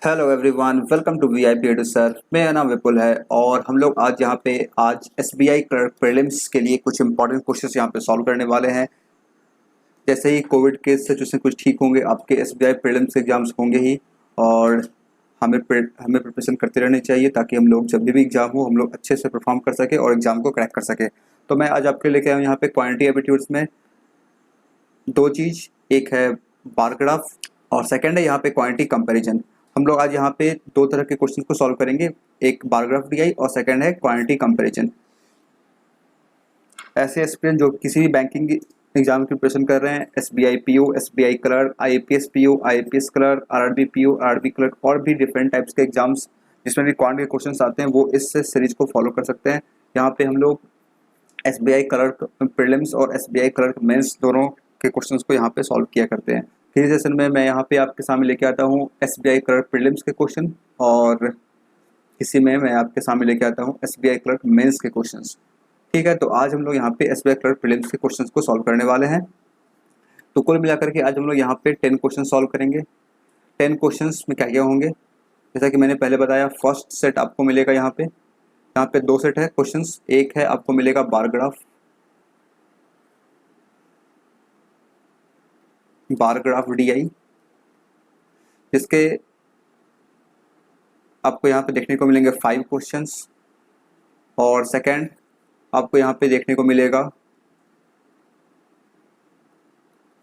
Hello everyone, welcome to VIP edu sir. मेरा नाम विपुल है और हम लोग आज एसबीआई क्लर्क प्रीलिम्स के लिए कुछ इंपॉर्टेंट क्वेश्चंस यहाँ पे सॉल्व करने वाले हैं। जैसे ही कोविड के सिचुएशन कुछ ठीक होंगे, आपके एसबीआई प्रीलिम्स एग्जाम्स होंगे ही। और हमें प्रिपरेशन करते रहनी चाहिए ताकि हम लोग जब भी एग्जाम हो हम लोग अच्छे से परफॉर्म कर सके और एग्जाम को क्रैक कर सके। तो मैं आज आपके लेके आया हूँ यहाँ पे क्वांटिटी एप्टीट्यूड्स में दो चीज़, एक है बार ग्राफ और सेकंड है यहाँ पे क्वांटिटी कंपैरिजन। हम लोग आज यहाँ पे दो तरह के क्वेश्चन को सॉल्व करेंगे, एक बार ग्राफ डीआई और सेकंड है क्वांटिटी कंपैरिजन। ऐसे एस्पिरेंट जो किसी भी बैंकिंग एग्जाम की प्रिपरेशन कर रहे हैं, SBI PO, SBI clerk, IPS PO, IPS clerk, RRB PO, RRB clerk और भी डिफरेंट टाइप्स के एग्जाम्स जिसमें भी क्वांटिटी के क्वेश्चन आते हैं, वो इस सीरीज को फॉलो कर सकते हैं। यहाँ पे हम लोग एसबीआई क्लर्क प्रीलिम्स और एसबीआई क्लर्क मेंस दोनों के क्वेश्चंस को यहाँ पे सॉल्व किया करते हैं। फिर सेशन में मैं यहाँ पे आपके सामने लेके आता हूँ एसबीआई क्लर्क प्रीलिम्स के क्वेश्चन और इसी में मैं आपके सामने लेके आता हूँ एसबीआई क्लर्क मेंस के क्वेश्चंस। ठीक है, तो आज हम लोग यहाँ पे एसबीआई क्लर्क प्रीलिम्स के क्वेश्चंस को सॉल्व करने वाले हैं। तो कुल मिलाकर के आज हम लोग यहाँ पे 10 क्वेश्चन सॉल्व करेंगे। 10 क्वेश्चंस में क्या क्या होंगे, जैसा कि मैंने पहले बताया, फर्स्ट सेट आपको मिलेगा यहाँ पे दो सेट है क्वेश्चंस। एक है आपको मिलेगा बार ग्राफ डीआई, जिसके आपको यहाँ पे देखने को मिलेंगे 5 क्वेश्चंस। और सेकंड आपको यहाँ पे देखने को मिलेगा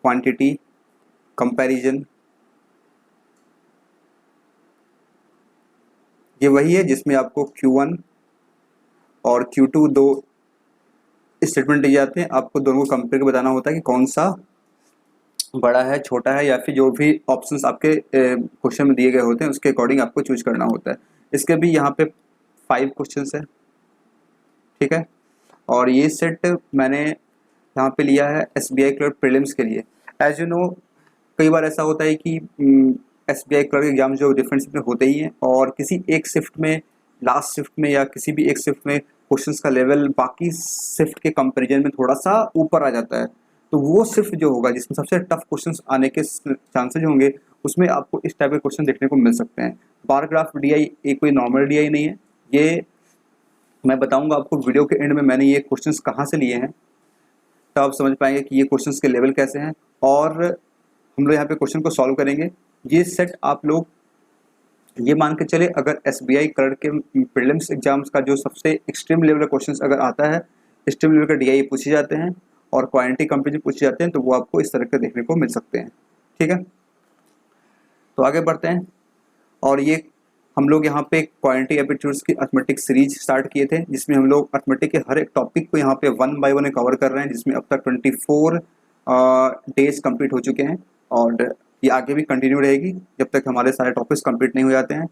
क्वांटिटी कंपैरिजन। ये वही है जिसमें आपको Q1 और Q2 दो स्टेटमेंट दिए जाते हैं, आपको दोनों को कंपेयर करके बताना होता है कि कौन सा बड़ा है, छोटा है, या फिर जो भी ऑप्शंस आपके क्वेश्चन में दिए गए होते हैं उसके अकॉर्डिंग आपको चूज करना होता है। इसके भी यहाँ पे 5 क्वेश्चंस है। ठीक है, और ये सेट मैंने यहाँ पे लिया है एसबीआई क्लर्क प्रीलिम्स के लिए। एज यू नो, कई बार ऐसा होता है कि एसबीआई क्लर्क एग्जाम जो डिफरेंट शिफ्ट में होते ही हैं और किसी एक शिफ्ट में, लास्ट शिफ्ट में या किसी भी एक शिफ्ट में क्वेश्चंस का लेवल बाकी शिफ्ट के कंपैरिजन में थोड़ा सा ऊपर आ जाता है। तो वो शिफ्ट जो होगा जिसमें सबसे टफ क्वेश्चंस आने के चांसेज होंगे, उसमें आपको इस टाइप के क्वेश्चन देखने को मिल सकते हैं। बार ग्राफ डीआई एक कोई नॉर्मल डीआई नहीं है, ये मैं बताऊंगा आपको वीडियो के एंड में मैंने ये क्वेश्चंस कहाँ से लिए हैं, तब आप समझ पाएंगे कि ये क्वेश्चंस के लेवल कैसे हैं। और हम लोग यहाँ पे क्वेश्चन को सॉल्व करेंगे। ये सेट आप लोग ये मान के चले, अगर एसबीआई क्लर्क के प्रीलिम्स एग्जाम्स का जो सबसे एक्सट्रीम लेवल का क्वेश्चंस अगर आता है, एक्सट्रीम लेवल का डीआई पूछे जाते हैं और क्वांटिटी कंपैरिजन पूछे जाते हैं, तो वो आपको इस तरह के देखने को मिल सकते हैं। ठीक है, तो आगे बढ़ते हैं। और ये हम लोग यहाँ पे क्वांटिटी एप्टीट्यूड्स की अर्थमेटिक सीरीज स्टार्ट किए थे, जिसमें हम लोग अर्थमेटिक के हर एक टॉपिक को यहाँ पे 1 बाय 1 कवर कर रहे हैं, जिसमें अब तक 24 डेज कंप्लीट हो चुके हैं और ये आगे भी कंटिन्यू रहेगी जब तक हमारे सारे टॉपिक्स कंप्लीट नहीं हो जाते हैं।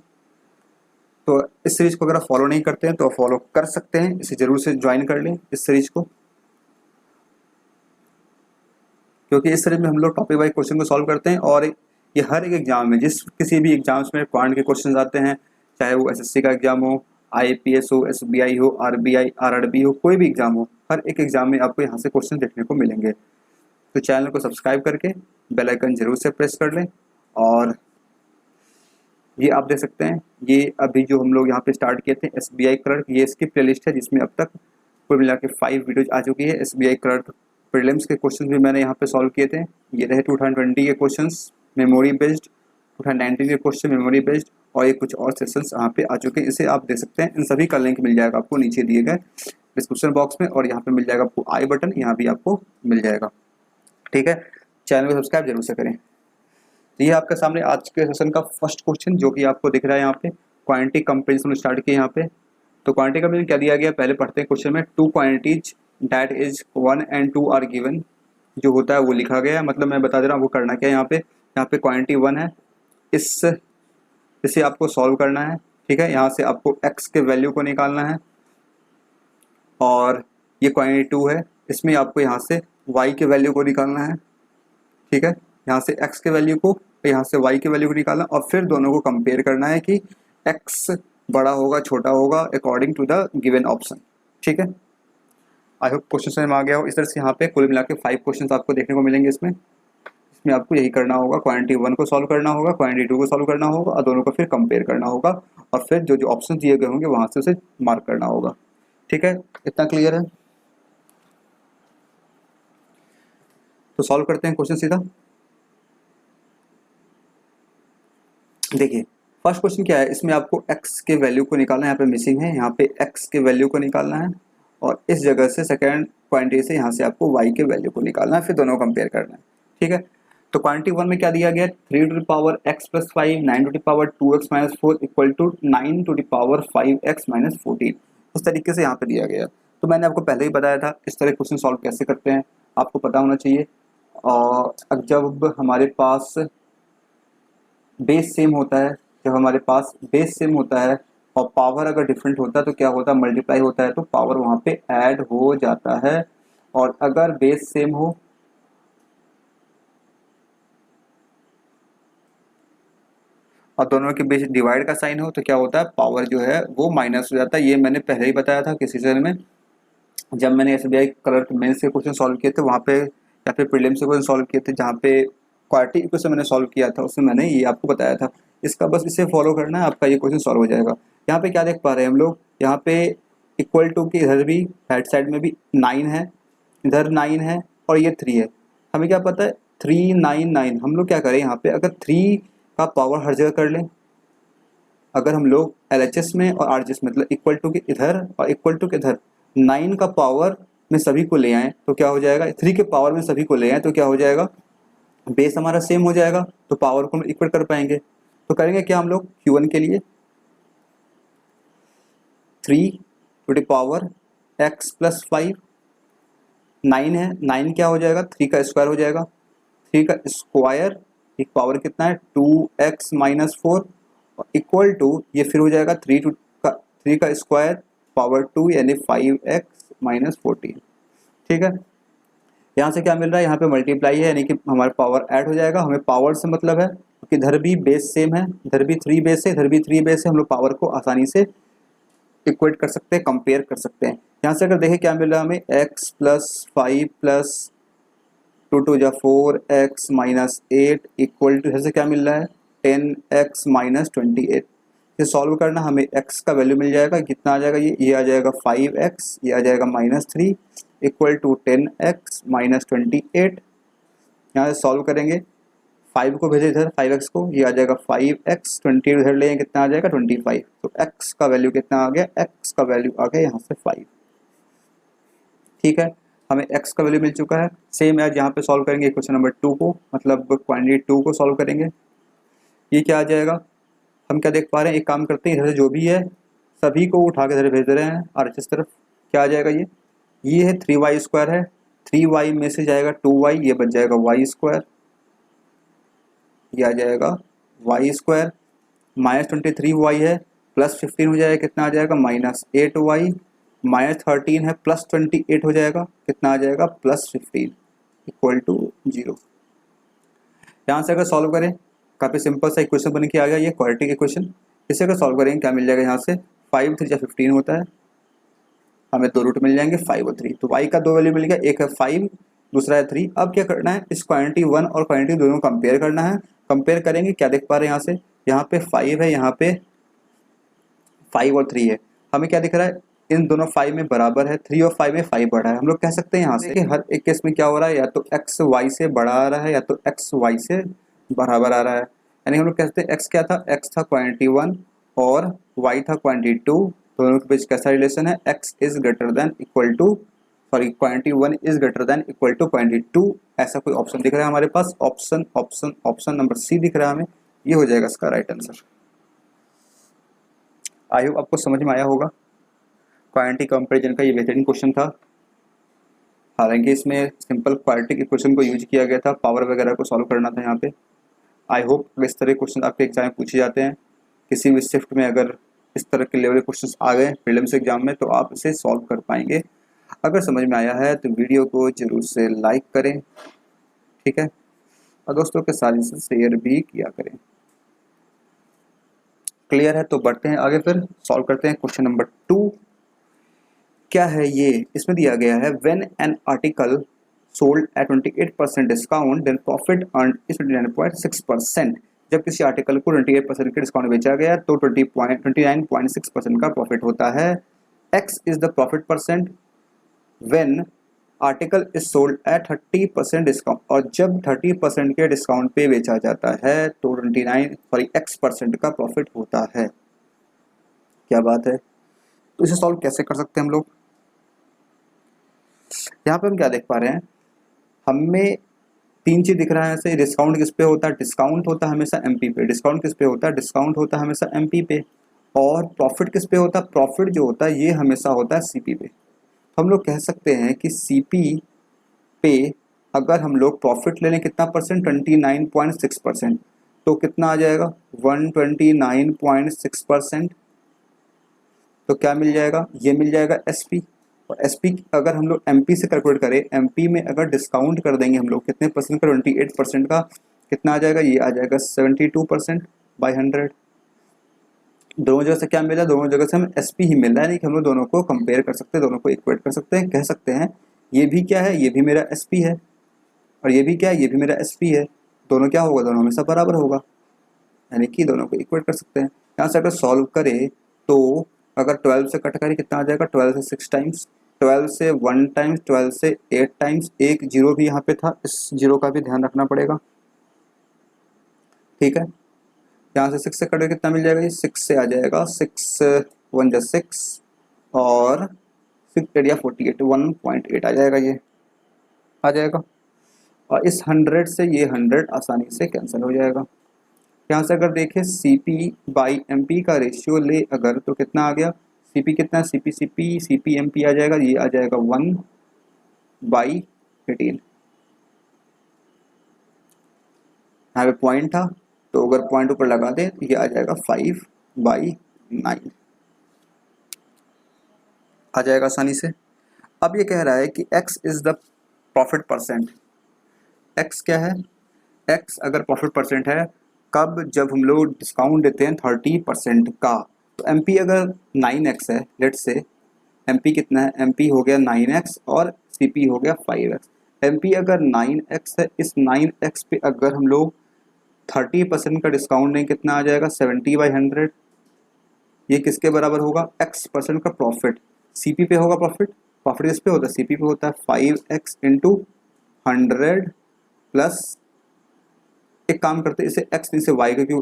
तो इस सीरीज को अगर आप फॉलो नहीं करते हैं तो फॉलो कर सकते हैं, इसे जरूर से ज्वाइन कर लें इस सीरीज को, क्योंकि इस सीरीज में हम लोग टॉपिक वाइज क्वेश्चन को सॉल्व करते हैं। और ये हर एक एग्जाम में, जिस किसी भी एग्जाम्स में क्वांट के क्वेश्चन आते हैं, चाहे वो एसएससी का एग्जाम हो, आईपीएस हो, एसबीआई हो, आरबीआई, आरआरबी हो, कोई भी एग्जाम हो, हर एक एग्जाम में आपको यहाँ से क्वेश्चन देखने को मिलेंगे। तो चैनल को सब्सक्राइब करके बेल आइकन जरूर से प्रेस कर लें। और ये आप देख सकते हैं, ये अभी जो हम लोग यहाँ पे स्टार्ट किए थे एसबीआई क्लर्क, ये इसकी प्लेलिस्ट है जिसमें अब तक कुल मिला के 5 वीडियोज आ चुकी है। एसबीआई क्लर्क प्रीलिम्स के क्वेश्चन भी मैंने यहाँ पे सॉल्व किए थे। ये रहे 2020 के क्वेश्चंस मेमोरी बेस्ड, 2019 के क्वेश्चन मेमोरी बेस्ड, और ये कुछ और सेशंस यहाँ पे आ चुके हैं। इसे आप देख सकते हैं, इन सभी का लिंक मिल जाएगा आपको नीचे दिए गए डिस्क्रिप्शन बॉक्स में, और यहाँ पे मिल जाएगा आपको आई बटन, यहाँ भी आपको मिल जाएगा। ठीक है, चैनल को सब्सक्राइब जरूर से करें। तो ये आपके सामने आज के सेशन का फर्स्ट क्वेश्चन जो कि आपको दिख रहा है यहाँ पे, क्वांटिटी कंपैरिजन स्टार्ट किया यहाँ पे। तो क्वांटिटी कंपैरिजन क्या दिया गया, पहले पढ़ते हैं क्वेश्चन में। 2 quantities that is 1 and 2 are given, जो होता है वो लिखा गया है। मतलब मैं बता दे रहा हूँ वो करना क्या है। यहाँ पे क्वांटिटी 1 है, इसे आपको सॉल्व करना है। ठीक है, यहाँ से आपको x के वैल्यू को निकालना है। और ये क्वांटिटी 2 है, इसमें आपको यहाँ से y के वैल्यू को निकालना है। ठीक है, यहाँ से x के वैल्यू को, यहाँ से y के वैल्यू को निकालना, और फिर दोनों को कंपेयर करना है कि x बड़ा होगा छोटा होगा according to the given option. ठीक है, आई होप क्वेश्चन समझ में आ गया हो। इस तरह से यहाँ पे कुल मिला के 5 क्वेश्चन आपको देखने को मिलेंगे इसमें। इसमें आपको यही करना होगा, क्वांटिटी 1 को सॉल्व करना होगा, क्वांटिटी 2 को सॉल्व करना होगा और दोनों को फिर कंपेयर करना होगा और फिर जो जो ऑप्शन दिए गए होंगे वहाँ से उसे मार्क करना होगा। ठीक है, इतना क्लियर है? तो सॉल्व करते हैं क्वेश्चन सीधा। देखिए फर्स्ट क्वेश्चन क्या है, इसमें आपको x के वैल्यू को निकालना है, यहाँ पे मिसिंग है, यहाँ पे x के वैल्यू को निकालना है और इस जगह से सेकेंड क्वांटिटी से यहाँ से आपको y के वैल्यू को निकालना है, फिर दोनों कंपेयर करना है। ठीक है, तो क्वांटिटी 1 में क्या दिया गया, 3 to the power x plus 5, 9 to the power 2x minus 4 equal to 9 to the power 5x minus 14, उस तरीके से यहाँ पे दिया गया। तो मैंने आपको पहले ही बताया था इस तरह क्वेश्चन सॉल्व कैसे करते हैं, आपको पता होना चाहिए। और जब हमारे पास बेस सेम होता है, जब हमारे पास बेस सेम होता है और पावर अगर डिफरेंट होता है तो क्या होता है, मल्टीप्लाई होता है तो पावर वहाँ पे ऐड हो जाता है। और अगर बेस सेम हो और दोनों के बीच डिवाइड का साइन हो तो क्या होता है, पावर जो है वो माइनस हो जाता है। ये मैंने पहले ही बताया था किसी सेशन में, जब मैंने SBI क्लर्क मेंस के क्वेश्चन सॉल्व किए थे वहाँ पे, या फिर प्रीलिम्स के क्वेश्चन सॉल्व किए थे जहाँ पे क्वाड्रेटिक इक्वेशन मैंने सॉल्व किया था, उसमें मैंने ये आपको बताया था। इसका बस इसे फॉलो करना है, आपका ये क्वेश्चन सॉल्व हो जाएगा। यहाँ पे क्या देख पा रहे हैं हम लोग, यहाँ पे इक्वल टू की इधर भी राइट साइड में भी 9 है, इधर 9 है और ये 3 है। हमें क्या पता है 3 9 9, हम लोग क्या करें यहाँ पे, अगर 3 का पावर हर जगह कर लें, अगर हम लोग LHS में और RHS मतलब इक्वल टू के इधर और इक्वल टू के इधर 9 का पावर में सभी को ले आए तो क्या हो जाएगा, 3 के पावर में सभी को ले आए तो क्या हो जाएगा, बेस हमारा सेम हो जाएगा तो पावर को हम इक्वल कर पाएंगे। तो करेंगे क्या हम लोग Q1 के लिए 3 to the power x plus 5, 9 है, 9 क्या हो जाएगा, 3 का स्क्वायर हो जाएगा, 3 का स्क्वायर एक पावर कितना है 2x माइनस 4 इक्वल टू ये फिर हो जाएगा 3 का स्क्वायर पावर 2 यानी 5x माइनस 14। ठीक है, यहाँ से क्या मिल रहा है, यहाँ पे मल्टीप्लाई है यानी कि हमारा पावर ऐड हो जाएगा। हमें पावर से मतलब है क्योंकि इधर भी बेस सेम है, इधर भी 3 बेस है, इधर भी 3 बेस है, हम लोग पावर को आसानी से इक्वेट कर सकते हैं, कंपेयर कर सकते हैं। यहाँ से अगर देखें क्या मिल रहा है हमें, x प्लस 5 प्लस 2 टू जा 4x माइनस 8 इक्वल टू, से क्या मिल रहा है 10x माइनस 28। ये सॉल्व करना, हमें x का वैल्यू मिल जाएगा, कितना आ जाएगा, ये आ जाएगा 5x, ये आ जाएगा minus 3 equal to 10x minus 28। यहाँ से सॉल्व करेंगे, 5 को भेजे इधर 5x को, ये आ जाएगा 5x, 28 इधर लेंगे कितना आ जाएगा 25। तो x का वैल्यू कितना आ गया, x का वैल्यू आ गया यहाँ से 5। ठीक है, हमें x का वैल्यू मिल चुका है। सेम एज यहाँ पे सॉल्व करेंगे क्वेश्चन नंबर 2 को, मतलब क्वांटिटी 2 को सॉल्व करेंगे। ये क्या आ जाएगा, हम क्या देख पा रहे हैं, एक काम करते हैं इधर जो भी है सभी को उठा के इधर भेज रहे हैं RHS तरफ। क्या आ जाएगा, ये है 3y स्क्वायर है, 3y में से जाएगा 2y, ये बच जाएगा y स्क्वायर, ये आ जाएगा y स्क्वायर माइनस 23y है प्लस 15 हो जाएगा, कितना आ जाएगा माइनस 8y, माइनस 13 है प्लस 28 हो जाएगा, कितना आ जाएगा प्लस 15 इक्वल टू 0। यहाँ से अगर सॉल्व करें काफ़ी सिंपल सा इक्वेशन बन के आ गया, ये क्वाड्रेटिक इक्वेशन। इसे अगर सॉल्व करेंगे क्या मिल जाएगा, यहाँ से 5 3 15 होता है, हमें 2 रूट मिल जाएंगे 5 और 3। तो y का 2 वैल्यू मिल गया, एक है 5 दूसरा है 3। अब क्या करना है, इस क्वांटिटी 1 और क्वांटिटी दोनों कंपेयर करना है। कंपेयर करेंगे, क्या देख पा रहे हैं यहाँ से, यहाँ पे 5 है, यहाँ पे 5 और 3 है। हमें क्या दिख रहा है, इन दोनों 5 में बराबर है, 3 और 5 में 5 बढ़ा है। हम लोग कह सकते हैं यहाँ से कि हर एक केस में क्या हो रहा है, या तो x y से बड़ा आ रहा है या तो x y से बराबर आ रहा है। यानी हम लोग कहते हैं x क्या था, x था क्वांटिटी 1 और y था क्वांटिटी 2, दोनों के बीच कैसा रिलेशन है, x is greater than equal to, sorry quantity 1 is greater than equal to quantity 2। ऐसा कोई ऑप्शन दिख रहा है हमारे पास, option option option number C दिख रहा है हमें, ये हो जाएगा इसका राइट आंसर। आई होप आपको समझ में आया होगा। क्वांटिटी कंपैरिजन का ये बेहतरीन क्वेश्चन था, हालांकि इसमें सिंपल क्वाड्रेटिक इक्वेशन को यूज किया गया था, पावर वगैरह को सॉल्व करना था यहाँ पे। आई होप इस तरह क्वेश्चन आपके एग्जाम में पूछे जाते हैं, किसी भी शिफ्ट में अगर इस तरह के लेवल क्वेश्चंस आ गए प्रीलिम्स एग्जाम में तो आप इसे सॉल्व कर पाएंगे। अगर समझ में आया है तो वीडियो को जरूर से लाइक करें, ठीक है, और दोस्तों के साथ इसे शेयर भी किया करें। क्लियर है, तो बढ़ते हैं आगे, फिर सॉल्व करते हैं क्वेश्चन नंबर 2। क्या है ये, इसमें दिया गया है when an article sold at 28% discount, then profit earned is 29.6%. जब किसी आर्टिकल को 28% के डिस्काउंट बेचा गया तो 29.6% का प्रॉफिट होता है. X is the profit percent when article is sold at 30% discount, और जब 30% के डिस्काउंट पे बेचा जाता है तो X% का प्रॉफिट होता है. क्या बात है. तो इसे सॉल्व कैसे कर सकते हैं हम लोग. यहाँ पे हम क्या देख पा रहे हैं, हमें तीन चीज दिख रहा है. ऐसे डिस्काउंट किस पे होता है, डिस्काउंट होता है हमेशा एमपी पे. डिस्काउंट किस पे होता है, डिस्काउंट होता है हमेशा एमपी पे. और प्रॉफिट किस पे होता है, प्रॉफिट जो होता है ये हमेशा होता है सीपी पे. हम लोग कह सकते हैं कि सीपी पे अगर हम लोग प्रॉफिट ले लें कितना परसेंट, 29.6%, तो कितना आ जाएगा 129.6%. तो क्या मिल जाएगा, ये मिल जाएगा एसपी. और एसपी अगर हम लोग एमपी से कैलकुलेट करें, एमपी में अगर डिस्काउंट कर देंगे हम लोग कितने परसेंट का, 28% का, कितना आ जाएगा, ये आ जाएगा 72% बाई 100. दोनों जगह से क्या मिला, दोनों जगह से हमें एसपी ही मिल रहा है. नहीं कि हम लोग दोनों को कंपेयर कर सकते हैं, दोनों को इक्वेट कर सकते हैं. कह सकते हैं ये भी क्या है, ये भी मेरा एसपी है, और ये भी क्या है, ये भी मेरा एसपी है. दोनों क्या होगा, दोनों हमेशा बराबर होगा, यानी कि दोनों को इक्वेट कर सकते हैं. यहाँ से अगर सॉल्व करें तो अगर 12 से कट करें कितना आ जाएगा, 12 से 6 टाइम्स, 12 से 1 टाइम्स, 12 से 8 टाइम्स. एक जीरो भी यहाँ पे था, इस जीरो का भी ध्यान रखना पड़ेगा. ठीक है. यहाँ से 6 से कट कितना मिल जाएगा, ये 6 से आ जाएगा, 6 1 जा 6 और 6 एरिया 48, 1.8 आ जाएगा, ये आ जाएगा. और इस 100 से ये 100 आसानी से कैंसिल हो जाएगा. यहाँ से अगर देखें सीपी बाई एमपी का रेशियो ले अगर, तो कितना आ गया, सीपी कितना, सीपी एमपी आ जाएगा, ये आ जाएगा 1/18. यहाँ पे पॉइंट था तो अगर पॉइंट ऊपर लगा दे तो ये आ जाएगा 5/9 आ जाएगा आसानी से. अब ये कह रहा है कि x is the profit percent. x क्या है, x अगर प्रॉफिट परसेंट है कब, जब हम लोग डिस्काउंट देते हैं 30% का. तो एमपी अगर 9x है, लेट्स से एमपी कितना है, एमपी हो गया 9x और सीपी हो गया 5x. एमपी अगर 9x है, इस 9x पे अगर हम लोग 30% का डिस्काउंट दें कितना आ जाएगा, 70/100. ये किसके बराबर होगा, x% का प्रॉफिट. सीपी पे होगा प्रॉफिट, प्रॉफिट किस पे होता है, सीपी पे होता है. 5x इंटू 100 प्लस, एक काम करते हैं इसे x नहीं से y, क्योंकि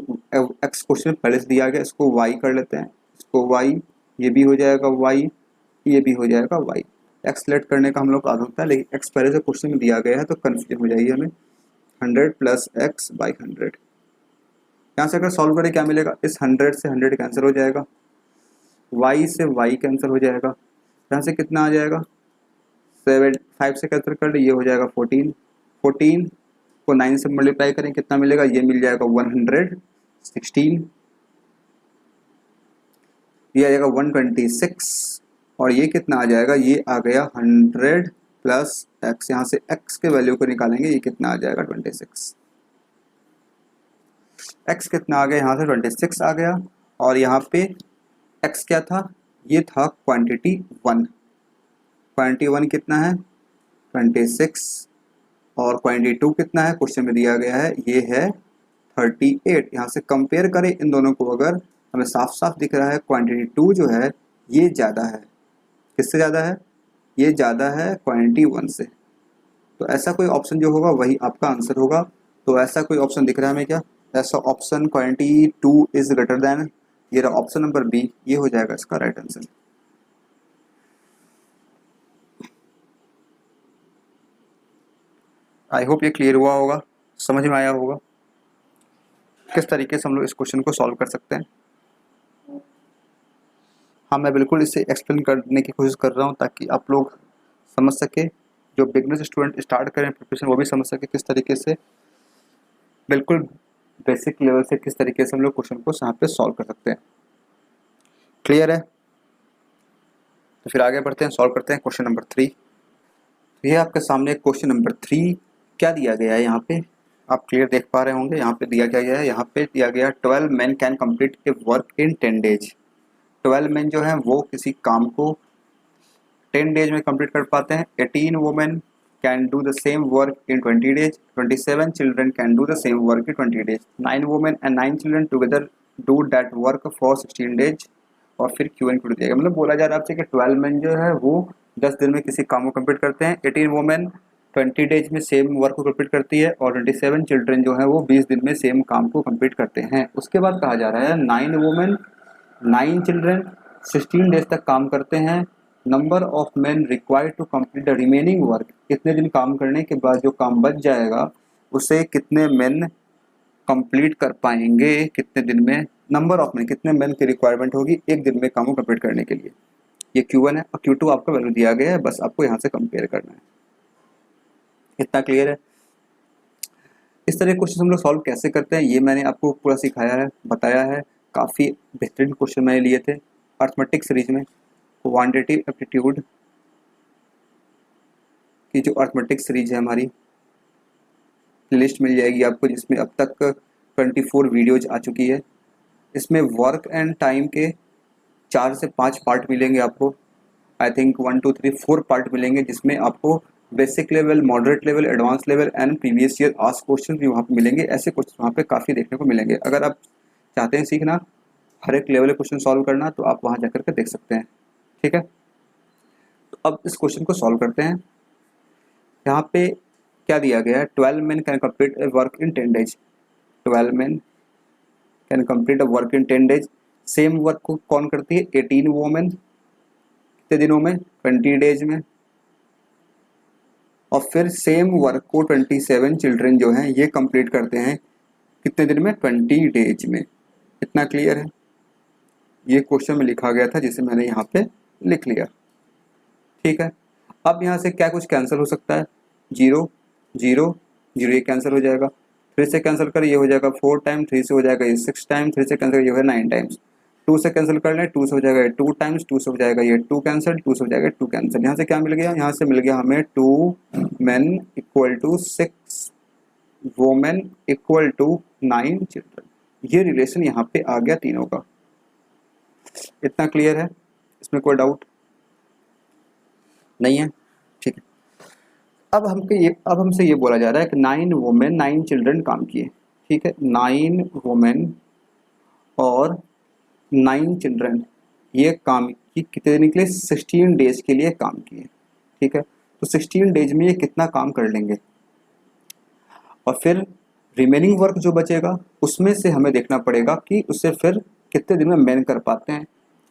x क्वेश्चन पहले से दिया गया, इसको y कर लेते हैं, इसको y, ये भी हो जाएगा y, ये भी हो जाएगा y. x लेट करने का हम लोग आदत होता है, लेकिन x पहले से क्वेश्चन में दिया गया है तो कन्फ्यूजन हो जाएगी हमें. 100 प्लस x बाई 100. यहाँ से अगर सॉल्व करें क्या मिलेगा, इस 100 से 100 कैंसिल हो जाएगा, y से y कैंसिल हो जाएगा. यहाँ से कितना आ जाएगा, 5 से कैंसिल कर ले, ये हो जाएगा 14. 14 को 9 से मल्टीप्लाई करें कितना मिलेगा, ये मिल जाएगा 116, ये आ जाएगा 126, और ये कितना आ जाएगा, ये आ गया 100 प्लस x. यहाँ से x के वैल्यू को निकालेंगे, ये कितना आ जाएगा 26. x कितना आ गया, यहाँ से 26 आ गया. और यहाँ पे x क्या था, ये था क्वांटिटी 1. क्वांटिटी 1 कितना है 26, और क्वांटिटी 2 कितना है, क्वेश्चन में दिया गया है, ये है 38. यहाँ से कंपेयर करें इन दोनों को अगर, हमें साफ साफ दिख रहा है क्वांटिटी 2 जो है ये ज़्यादा है. किससे ज़्यादा है, ये ज़्यादा है क्वांटिटी 1 से. तो ऐसा कोई ऑप्शन जो होगा वही आपका आंसर होगा. तो ऐसा कोई ऑप्शन दिख रहा है हमें क्या, ऐसा option quantity 2 is greater then, ये रहा ऑप्शन नंबर बी, ये हो जाएगा इसका राइट आंसर. आई होप ये क्लियर हुआ होगा, समझ में आया होगा किस तरीके से हम लोग इस क्वेश्चन को सॉल्व कर सकते हैं. हाँ, मैं बिल्कुल इसे एक्सप्लेन करने की कोशिश कर रहा हूँ ताकि आप लोग समझ सके, जो बिगनर स्टूडेंट स्टार्ट करें प्रिपरेशन वो भी समझ सके किस तरीके से, बिल्कुल बेसिक लेवल से किस तरीके से हम लोग क्वेश्चन को यहाँ पे सॉल्व कर सकते हैं. क्लियर है. तो फिर आगे बढ़ते हैं, सॉल्व करते हैं क्वेश्चन नंबर 3. ये आपके सामने क्वेश्चन नंबर 3 क्या दिया गया है, यहाँ पे आप क्लियर देख पा रहे होंगे. यहाँ पे दिया क्या गया है, यहाँ पे दिया गया 12 men can complete A work in 10 days. 12 men जो हैं वो किसी काम को 10 days में कंप्लीट कर पाते हैं. 18 women can do the same work in 20 days. 27 children can do the same work in 20 days. 9 women and 9 children together do that work for 16 days. और फिर क्यू एन क्यू दिया, मतलब बोला जा रहा है आपसे कि 12 मैन जो है वो 10 दिन में किसी काम को कंप्लीट करते हैं, 18 वुमेन 20 डेज में सेम वर्क को कंप्लीट करती है, और 27 चिल्ड्रन जो है वो 20 दिन में सेम काम को कंप्लीट करते हैं। उसके बाद कहा जा रहा है 9 वुमेन 9 चिल्ड्रन 16 डेज तक काम करते हैं। Number of men required to complete the remaining work, कितने दिन काम करने के बाद जो काम बच जाएगा उसे कितने मेन कंप्लीट कर पाएंगे, कितने दिन में, नंबर ऑफ मेन कितने मेन की रिक्वायरमेंट होगी एक दिन में काम को कंप्लीट करने के लिए। ये Q1 है और Q2 आपका वैल्यू दिया गया है, बस आपको यहाँ से कंपेयर करना है। इतना क्लियर है? इस तरह के क्वेश्चन हम लोग सॉल्व कैसे करते हैं ये मैंने आपको पूरा सिखाया है, बताया है। काफ़ी बेहतरीन क्वेश्चन मैंने लिए थे अर्थमेटिक सीरीज में। क्वांटिटेटिव एप्टीट्यूड की जो अर्थमेटिक सीरीज है हमारी, लिस्ट मिल जाएगी आपको, जिसमें अब तक 24 वीडियोज आ चुकी है। इसमें वर्क एंड टाइम के 4 से 5 पार्ट मिलेंगे आपको, आई थिंक 1 2 3 4 पार्ट मिलेंगे, जिसमें आपको basic level, moderate level, advance level and previous year asked question भी वहाँ पे मिलेंगे। ऐसे क्वेश्चन वहाँ पे काफ़ी देखने को मिलेंगे। अगर आप चाहते हैं सीखना हर एक लेवल के क्वेश्चन सॉल्व करना, तो आप वहाँ जाकर के देख सकते हैं। ठीक है, तो अब इस क्वेश्चन को सॉल्व करते हैं। यहाँ पे क्या दिया गया है, 12 men can complete A work in 10 days। 12 men can complete a work in 10 days। Same work को कौन करती है, 18 वोमेन, कितने दिनों में, 20 डेज में। और फिर सेम वर्क को 27 चिल्ड्रन जो हैं ये कंप्लीट करते हैं कितने दिन में, 20 डेज में। इतना क्लियर है? ये क्वेश्चन में लिखा गया था जिसे मैंने यहाँ पे लिख लिया। ठीक है, अब यहाँ से क्या कुछ कैंसिल हो सकता है, 0 0 0 ये कैंसिल हो जाएगा, 3 से कैंसिल कर ये हो जाएगा 4 टाइम, 3 से हो जाएगा ये 6 टाइम, 3 से कैंसिल ये हो 9 टाइम्स, 2 से कैंसिल कर लें, 2 से हो जाएगा ये 2 टाइम्स, 2 से हो जाएगा ये 2 कैंसिल, 2 से हो जाएगा 2 कैंसिल। यहाँ से क्या मिल गया, यहाँ से मिल गया हमें 2 men equal to 6 women equal to 9 children. ये रिलेशन यहाँ पे आ गया तीनों का। इतना क्लियर है? इसमें कोई डाउट नहीं है? ठीक है, अब हमसे ये बोला जा रहा है कि 9 वुमेन 9 चिल्ड्रन काम किए। ठीक है, 9 वुमेन और 9 चिल्ड्रन ये काम की कितने दिन के लिए, 16 डेज के लिए काम किए। ठीक है, तो 16 डेज में ये कितना काम कर लेंगे, और फिर रिमेनिंग वर्क जो बचेगा उसमें से हमें देखना पड़ेगा कि उससे फिर कितने दिन में मेन कर पाते हैं।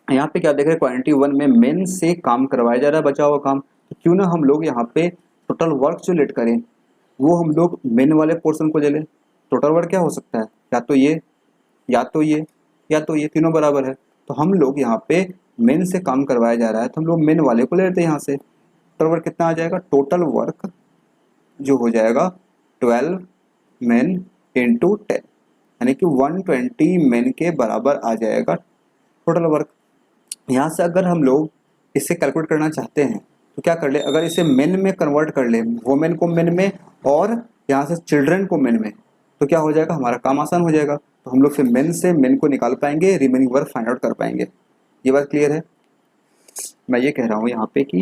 यहाँ पे क्या देख रहे हैं, क्वांटिटी 1 में मेन से काम करवाया जा रहा है, बचा हुआ काम, तो क्यों ना हम लोग यहाँ पे टोटल वर्क जो लेट करें वो हम लोग मेन वाले पोर्शन को ले लें। टोटल वर्क क्या हो सकता है, या तो ये या तो ये या तो ये, तीनों बराबर है। तो हम लोग यहाँ पे मेन से काम करवाया जा रहा है तो हम लोग मेन वाले को ले लेते हैं। यहाँ से टोटल वर्क कितना आ जाएगा, टोटल वर्क जो हो जाएगा 12 men इंटू 10, यानी कि 120 men के बराबर आ जाएगा टोटल वर्क। यहाँ से अगर हम लोग इसे कैलकुलेट करना चाहते हैं तो क्या कर ले, अगर इसे मेन में कन्वर्ट कर ले, वोमेन को मेन में और यहाँ से चिल्ड्रन को मेन में, तो क्या हो जाएगा, हमारा काम आसान हो जाएगा। तो हम लोग फिर मेन से मेन को निकाल पाएंगे, रिमेनिंग वर्क फाइंड आउट कर पाएंगे। ये बात क्लियर है? मैं ये कह रहा हूँ यहाँ पे कि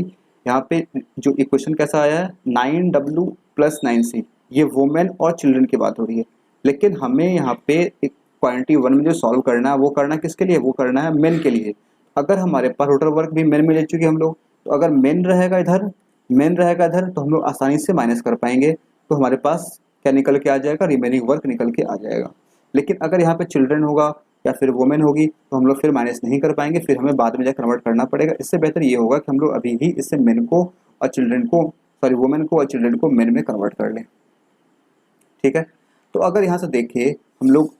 यहाँ पे जो इक्वेशन कैसा आया है, 9W + 9C, ये वोमेन और चिल्ड्रन की बात हो रही है, लेकिन हमें यहाँ पे एक क्वांटिटी 1 में जो सॉल्व करना है वो करना किसके लिए, वो करना है मेन के लिए। अगर हमारे पास टोटल वर्क भी मेन में ले चुके हम लोग, तो अगर मेन रहेगा इधर तो हम लोग आसानी से माइनस कर पाएंगे, तो हमारे पास क्या निकल के आ जाएगा, रिमेनिंग वर्क निकल के आ जाएगा। लेकिन अगर यहाँ पे चिल्ड्रन होगा या फिर वोमेन होगी तो हम लोग फिर माइनस नहीं कर पाएंगे, फिर हमें बाद में जाकर कन्वर्ट करना पड़ेगा। इससे बेहतर ये होगा कि हम लोग अभी ही इससे मेन को और चिल्ड्रन को, सॉरी वोमेन को और चिल्ड्रन को मेन में कन्वर्ट कर लें। ठीक है, तो अगर यहाँ से देखें हम लोग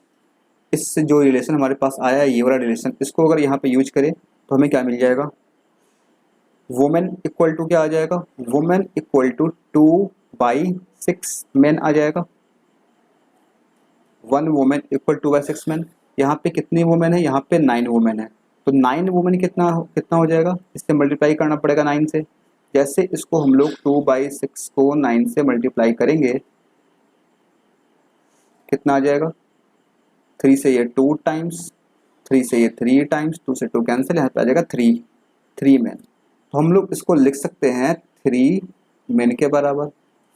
इससे जो रिलेशन हमारे पास आया है, ये वाला रिलेशन, इसको अगर यहाँ पे यूज करें तो हमें क्या मिल जाएगा, वुमेन इक्वल टू क्या आ जाएगा, वुमेन इक्वल टू 2/6 मेन आ जाएगा। 1 वुमेन इक्वल 2/6 मेन। यहाँ पे कितनी वुमेन है, यहाँ पे 9 वुमेन है, तो 9 वुमेन कितना हो जाएगा, इससे मल्टीप्लाई करना पड़ेगा 9 से। जैसे इसको हम लोग 2/6 को 9 से मल्टीप्लाई करेंगे कितना आ जाएगा, 3 से ये 2 टाइम्स, 3 से ये 3 टाइम्स, 2 से 2 कैंसिल, यहाँ पे आ जाएगा 3 मेन। तो हम लोग इसको लिख सकते हैं 3 मेन के बराबर।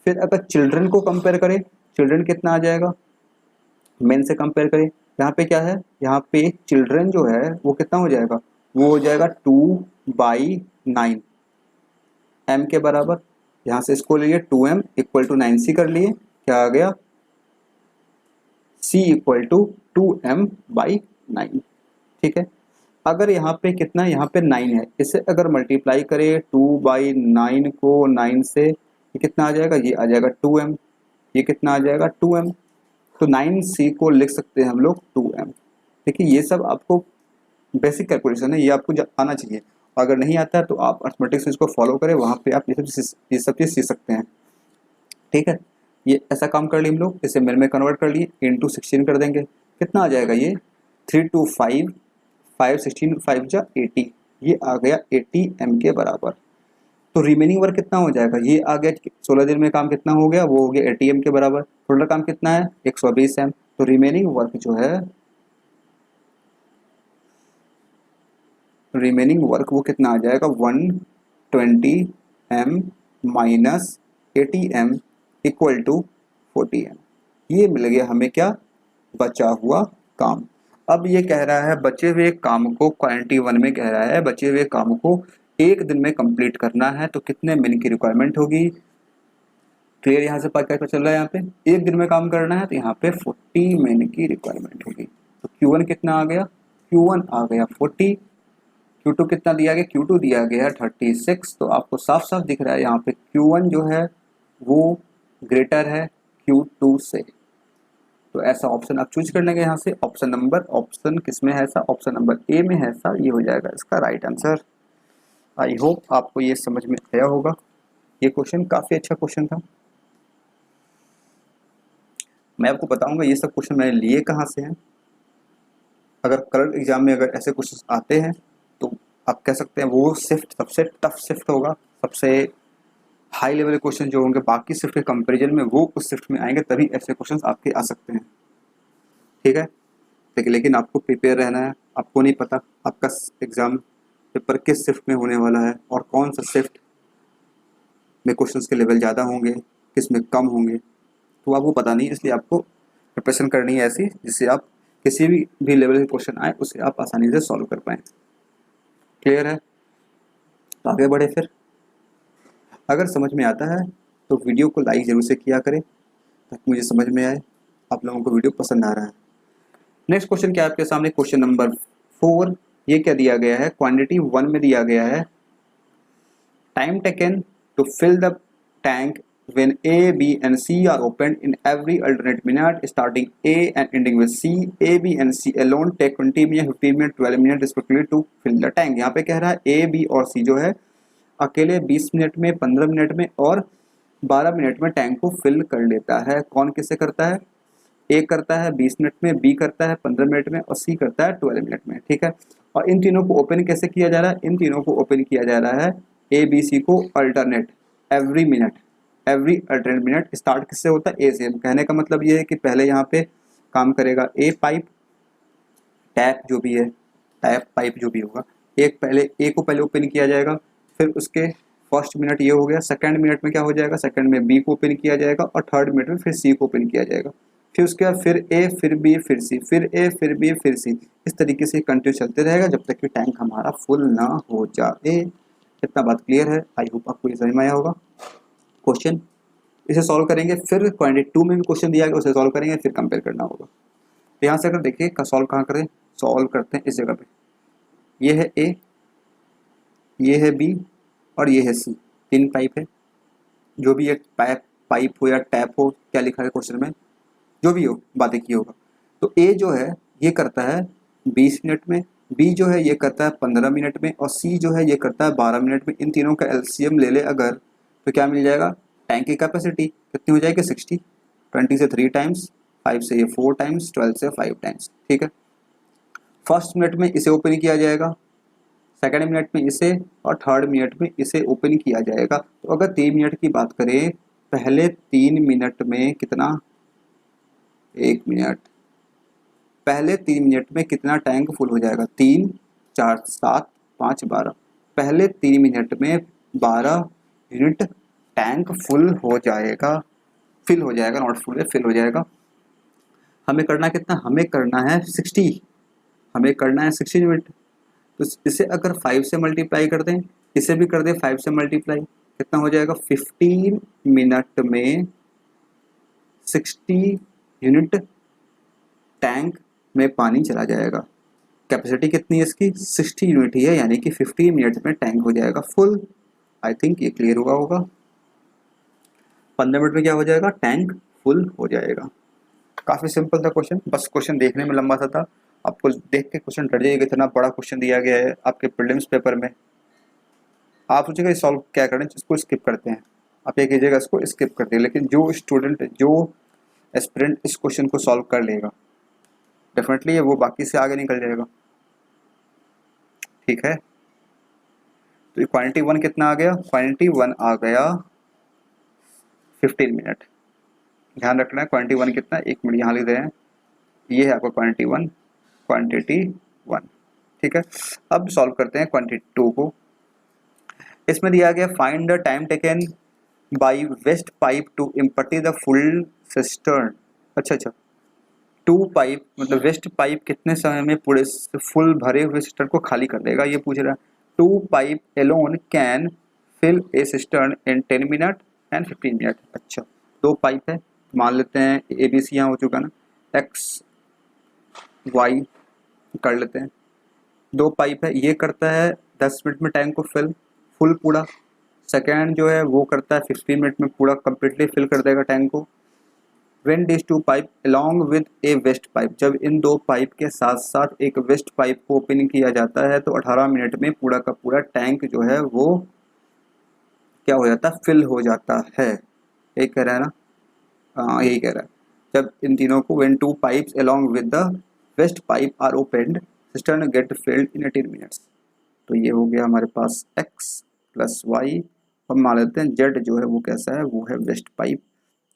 फिर अगर चिल्ड्रन को कंपेयर करें, चिल्ड्रन कितना आ जाएगा, मेन से कंपेयर करें, यहाँ पे क्या है, यहाँ पे चिल्ड्रन जो है वो कितना हो जाएगा, वो हो जाएगा 2/9 एम के बराबर। यहाँ से इसको लिए 2m इक्वल टू 9c कर लिए, क्या आ गया, c इक्वल टू 2m/9। ठीक है, अगर यहाँ पे कितना, यहाँ पे 9 है, इसे अगर मल्टीप्लाई करें 2/9 को 9 से, ये कितना आ जाएगा, ये आ जाएगा 2m, ये कितना आ जाएगा 2m, तो 9c को लिख सकते हैं हम लोग 2m। देखिए ये सब आपको बेसिक कैलकुलेशन है, ये आपको आना चाहिए, अगर नहीं आता है तो आप अर्थमेटिक्स इसको फॉलो करें, वहाँ पे आप ये सब चीज़ सीख सकते हैं। ठीक है, ये ऐसा काम कर लिए हम लोग, इसे मिल में कन्वर्ट कर लिए, इंटू 16 कर देंगे, कितना आ जाएगा ये 3 to 5, 5 16 5 जा 80, ये आ गया 80 एम के बराबर। तो रिमेनिंग वर्क कितना हो जाएगा, ये आ गया 16 दिन में काम कितना हो गया, वो हो गया 80 एम के बराबर। टोटल काम कितना है 120 एम, तो रिमेनिंग वर्क जो है, रिमेनिंग वर्क वो कितना आ जाएगा 120 M minus 80 M equal to 40 M. ये मिल गया हमें क्या, बचा हुआ काम। अब ये कह रहा है बचे हुए काम को, क्वांटिटी 1 में कह रहा है बचे हुए काम को एक दिन में कंप्लीट करना है, तो कितने मिन की रिक्वायरमेंट होगी। क्लियर, यहाँ से क्या चल रहा है, यहाँ पे एक दिन में काम करना है तो यहाँ पे 40 मिन की रिक्वायरमेंट होगी। तो Q1 कितना आ गया, Q1 आ गया 40, Q2 कितना दिया गया, Q2 दिया गया 36। तो आपको साफ साफ दिख रहा है यहाँ पे Q1 जो है वो ग्रेटर है Q2 से। तो ऐसा ऑप्शन आप चूज कर लेंगे यहाँ से, ऑप्शन किस में है ऐसा, ऑप्शन नंबर ए में है ऐसा, ये हो जाएगा इसका राइट आंसर। आई होप आपको ये समझ में आया होगा। ये क्वेश्चन काफ़ी अच्छा क्वेश्चन था। मैं आपको बताऊंगा ये सब क्वेश्चन मैंने लिए कहाँ से हैं। अगर करंट एग्जाम में अगर ऐसे क्वेश्चन आते हैं तो आप कह सकते हैं वो शिफ्ट सबसे टफ शिफ्ट होगा, सबसे हाई लेवल क्वेश्चन जो होंगे बाकी शिफ्ट के कंपैरिजन में वो उस शिफ्ट में आएंगे, तभी ऐसे क्वेश्चंस आपके आ सकते हैं। ठीक है, लेकिन आपको प्रिपेयर रहना है। आपको नहीं पता आपका एग्ज़ाम पेपर किस शिफ्ट में होने वाला है और कौन सा शिफ्ट में क्वेश्चंस के लेवल ज़्यादा होंगे, किस में कम होंगे, तो आपको पता नहीं। इसलिए आपको प्रिपरेशन करनी है ऐसी जिससे आप किसी भी लेवल के क्वेश्चन आए उसे आप आसानी से सॉल्व कर पाएँ। क्लियर है, तो आगे बढ़े फिर। अगर समझ में आता है तो वीडियो को लाइक ज़रूर से किया करें ताकि मुझे समझ में आए आप लोगों को वीडियो पसंद आ रहा है। नेक्स्ट क्वेश्चन क्या है आपके सामने, क्वेश्चन नंबर 4। ये क्या दिया गया है, क्वांटिटी 1 में दिया गया है time taken to fill the tank when A, B and C are opened in every alternate minute starting A and ending with C. A, B and C alone take 20 minutes, 15 minutes, 12 minutes respectively to fill the tank. यहाँ पे कह रहा है A, B और C जो है अकेले 20 minute में, 15 मिनट में और 12 मिनट में टैंक को फिल कर लेता है। कौन किससे करता है, ए करता है 20 मिनट में, बी करता है 15 मिनट में और सी करता है 12 मिनट में। ठीक है, और इन तीनों को ओपन कैसे किया जा रहा है, इन तीनों को ओपन किया जा रहा है ए बी सी को alternate every alternate minute. Start किससे होता है, ए से। कहने का मतलब ये है कि पहले यहाँ पे काम करेगा ए पाइप, टैप जो भी है, टैप पाइप जो भी होगा, एक पहले ए को पहले ओपन किया जाएगा, फिर उसके फर्स्ट मिनट ये हो गया, सेकंड मिनट में क्या हो जाएगा, सेकंड में बी को ओपन किया जाएगा और थर्ड मिनट में फिर सी को ओपन किया जाएगा। फिर उसके बाद फिर ए फिर बी फिर सी, फिर ए फिर बी फिर सी, इस तरीके से कंटिन्यू चलते रहेगा जब तक कि टैंक हमारा फुल ना हो जाए। इतना बात क्लियर है, आई होप आपको ये समझ में आया होगा। क्वेश्चन इसे सॉल्व करेंगे, फिर क्वांटिटी 2 में भी क्वेश्चन दिया गया उसे सॉल्व करेंगे, फिर कंपेयर करना होगा। तो यहाँ से अगर देखिए सॉल्व कहाँ करें, सॉल्व करते हैं इस जगह पे, ये है ए, ये है बी और ये है सी, 3 पाइप है। जो भी एक पाइप हो या टैप हो, क्या लिखा है क्वेश्चन में, जो भी हो बातें की होगा। तो ए जो है ये करता है 20 मिनट में, बी जो है ये करता है 15 मिनट में और सी जो है ये करता है 12 मिनट में। इन तीनों का एलसीएम ले ले अगर तो क्या मिल जाएगा, टैंक की कैपेसिटी कितनी हो जाएगी 60, 20 से 3 टाइम्स, 5 से ये 4 टाइम्स, 12 से 5 टाइम्स। ठीक है, फर्स्ट मिनट में इसे ओपन किया जाएगा, सेकेंड मिनट में इसे और थर्ड मिनट में इसे ओपन किया जाएगा। तो अगर 3 मिनट की बात करें, पहले 3 मिनट में कितना, 1 मिनट, पहले 3 मिनट में कितना टैंक फुल हो जाएगा, 3 4 7 5 12, पहले 3 मिनट में 12 यूनिट टैंक फुल हो जाएगा, फिल हो जाएगा, नॉट फुल है, फिल हो जाएगा। हमें करना कितना, हमें करना है 60, हमें करना है 60 यूनिट। तो इसे अगर 5 से मल्टीप्लाई कर दें, इसे भी कर दें 5 से मल्टीप्लाई, कितना हो जाएगा, 15 मिनट में 60 यूनिट टैंक में पानी चला जाएगा। कैपेसिटी कितनी है इसकी, 60 यूनिट ही है, यानी कि 15 मिनट में टैंक हो जाएगा फुल। आई थिंक ये क्लियर हुआ होगा। 15 मिनट में क्या हो जाएगा, टैंक फुल हो जाएगा। काफी सिंपल था क्वेश्चन, बस क्वेश्चन देखने में लंबा सा था। आपको देख के क्वेश्चन डर जाइएगा, इतना बड़ा क्वेश्चन दिया गया है आपके प्रीलिम्स पेपर में। आप सोचेगा सॉल्व क्या करें, इसको स्किप करते हैं, आप ये कीजिएगा इसको स्किप कर दिए। लेकिन जो स्टूडेंट, जो एस्पिरेंट इस क्वेश्चन को सॉल्व कर लेगा, डेफिनेटली वो बाकी से आगे निकल जाएगा। ठीक है, तो क्वांटिटी 1 कितना आ गया, क्वांटिटी 1 आ गया 15 मिनट। ध्यान रखना है क्वांटिटी 1 कितना, 1 मिनट यहाँ लिख रहे हैं, ये है आपका क्वांटिटी 1, क्वांटिटी 1। ठीक है, अब सॉल्व करते हैं क्वांटिटी 2 को। इसमें दिया गया find the time taken by waste pipe to empty the full cistern. अच्छा, 2 पाइप मतलब वेस्ट पाइप कितने समय में पूरे फुल भरे हुए सिस्टर्न को खाली कर देगा, ये पूछ रहा है। 2 pipe alone can fill a cistern in 10 minute and 15 minute. अच्छा, 2 पाइप है, मान लेते हैं ए बी सी यहाँ हो चुका ना, एक्स वाई कर लेते हैं। 2 पाइप है, ये करता है 10 मिनट में टैंक को फुल पूरा। सेकेंड जो है वो करता है 15 मिनट में पूरा कंप्लीटली फिल कर देगा टैंक को। When these 2 pipe along with a waste pipe, जब इन 2 पाइप के साथ साथ एक वेस्ट पाइप को ओपन किया जाता है तो 18 मिनट में पूरा का पूरा टैंक जो है वो क्या हो जाता है, फिल हो जाता है। यही कह रहा है ना, हाँ यही कह रहा है। जब इन तीनों को when 2 pipes along with the west pipe are opened, cistern get filled in 18 minutes। तो ये हो गया हमारे पास x प्लस वाई, हम मान लेते हैं z जो है वो कैसा है, वो है वेस्ट पाइप।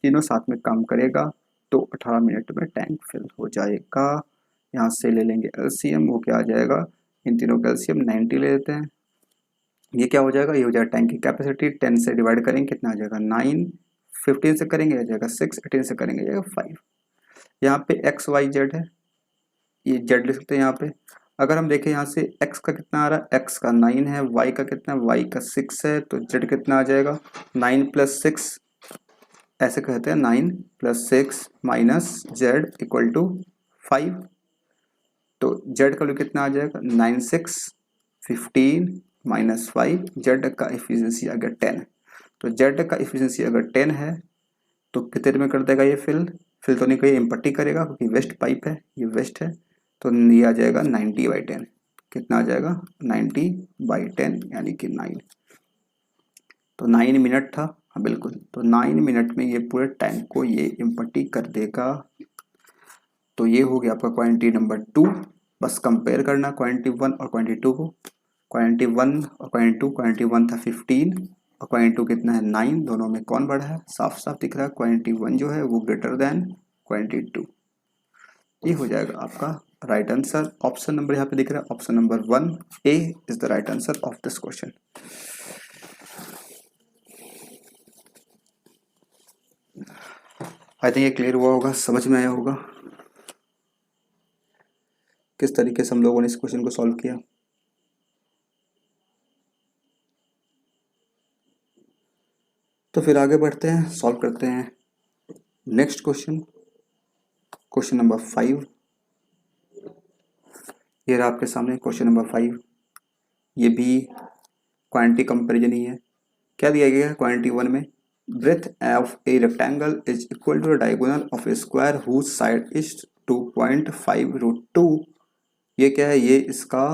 तीनों साथ में काम करेगा तो 18 मिनट में टैंक फिल हो जाएगा। यहाँ से ले लेंगे एलसीएम, वो क्या आ जाएगा, इन तीनों का एलसीएम 90 ले लेते हैं। ये क्या हो जाएगा, ये हो जाएगा टैंक की कैपेसिटी, 10 से डिवाइड करेंगे कितना आ जाएगा 9, 15 से करेंगे आ जाएगा 6, 18 से करेंगे आ जाएगा 5। यहाँ पे एक्स वाई जेड है, ये जेड लिख सकते हैं यहाँ पे। अगर हम देखें यहाँ से x का कितना आ रहा है, x का 9 है, y का कितना है, y का 6 है, तो z कितना आ जाएगा 9 प्लस 6, ऐसे कहते हैं 9 plus 6 minus Z equal to 5। तो जेड का वैल्यू कितना आ जाएगा 9 6 15 माइनस 5, जेड का इफिशियंसी अगर 10, तो जेड का इफिशियंसी अगर 10 है तो कितने में कर देगा ये फिल तो नहीं करिए, एम्पटी करेगा क्योंकि वेस्ट पाइप है, ये वेस्ट है। तो ये आ जाएगा 90/10, कितना आ जाएगा 90/10 यानी कि 9। तो 9 मिनट था, हाँ बिल्कुल, तो 9 मिनट में ये पूरे टैंक को ये एम्पटी कर देगा। तो ये हो गया आपका क्वांटिटी नंबर 2। बस कंपेयर करना क्वांटिटी 1 और क्वांटिटी 2 को। क्वांटिटी 1 और क्वांटिटी 2, क्वांटिटी 1 था 15 और क्वांटिटी 2 कितना है 9, दोनों में कौन बड़ा है, साफ साफ दिख रहा है क्वांटिटी 1 जो है वो ग्रेटर देन क्वांटिटी 2। ये हो जाएगा आपका राइट आंसर। ऑप्शन नंबर यहाँ पे दिख रहा है, option number 1 A is the right answer of this question. I think ये क्लियर हुआ होगा, समझ में आया होगा किस तरीके से हम लोगों ने इस क्वेश्चन को सॉल्व किया। तो फिर आगे बढ़ते हैं, सॉल्व करते हैं नेक्स्ट क्वेश्चन, क्वेश्चन नंबर 5। ये रहा आपके सामने क्वेश्चन नंबर 5। ये भी क्वांटिटी कंपैरिजन ही है। क्या दिया गया है क्वांटिटी 1 में, breadth of a rectangle is equal to the diagonal of a square whose side is 2.5√2। ये क्या है, ये इसका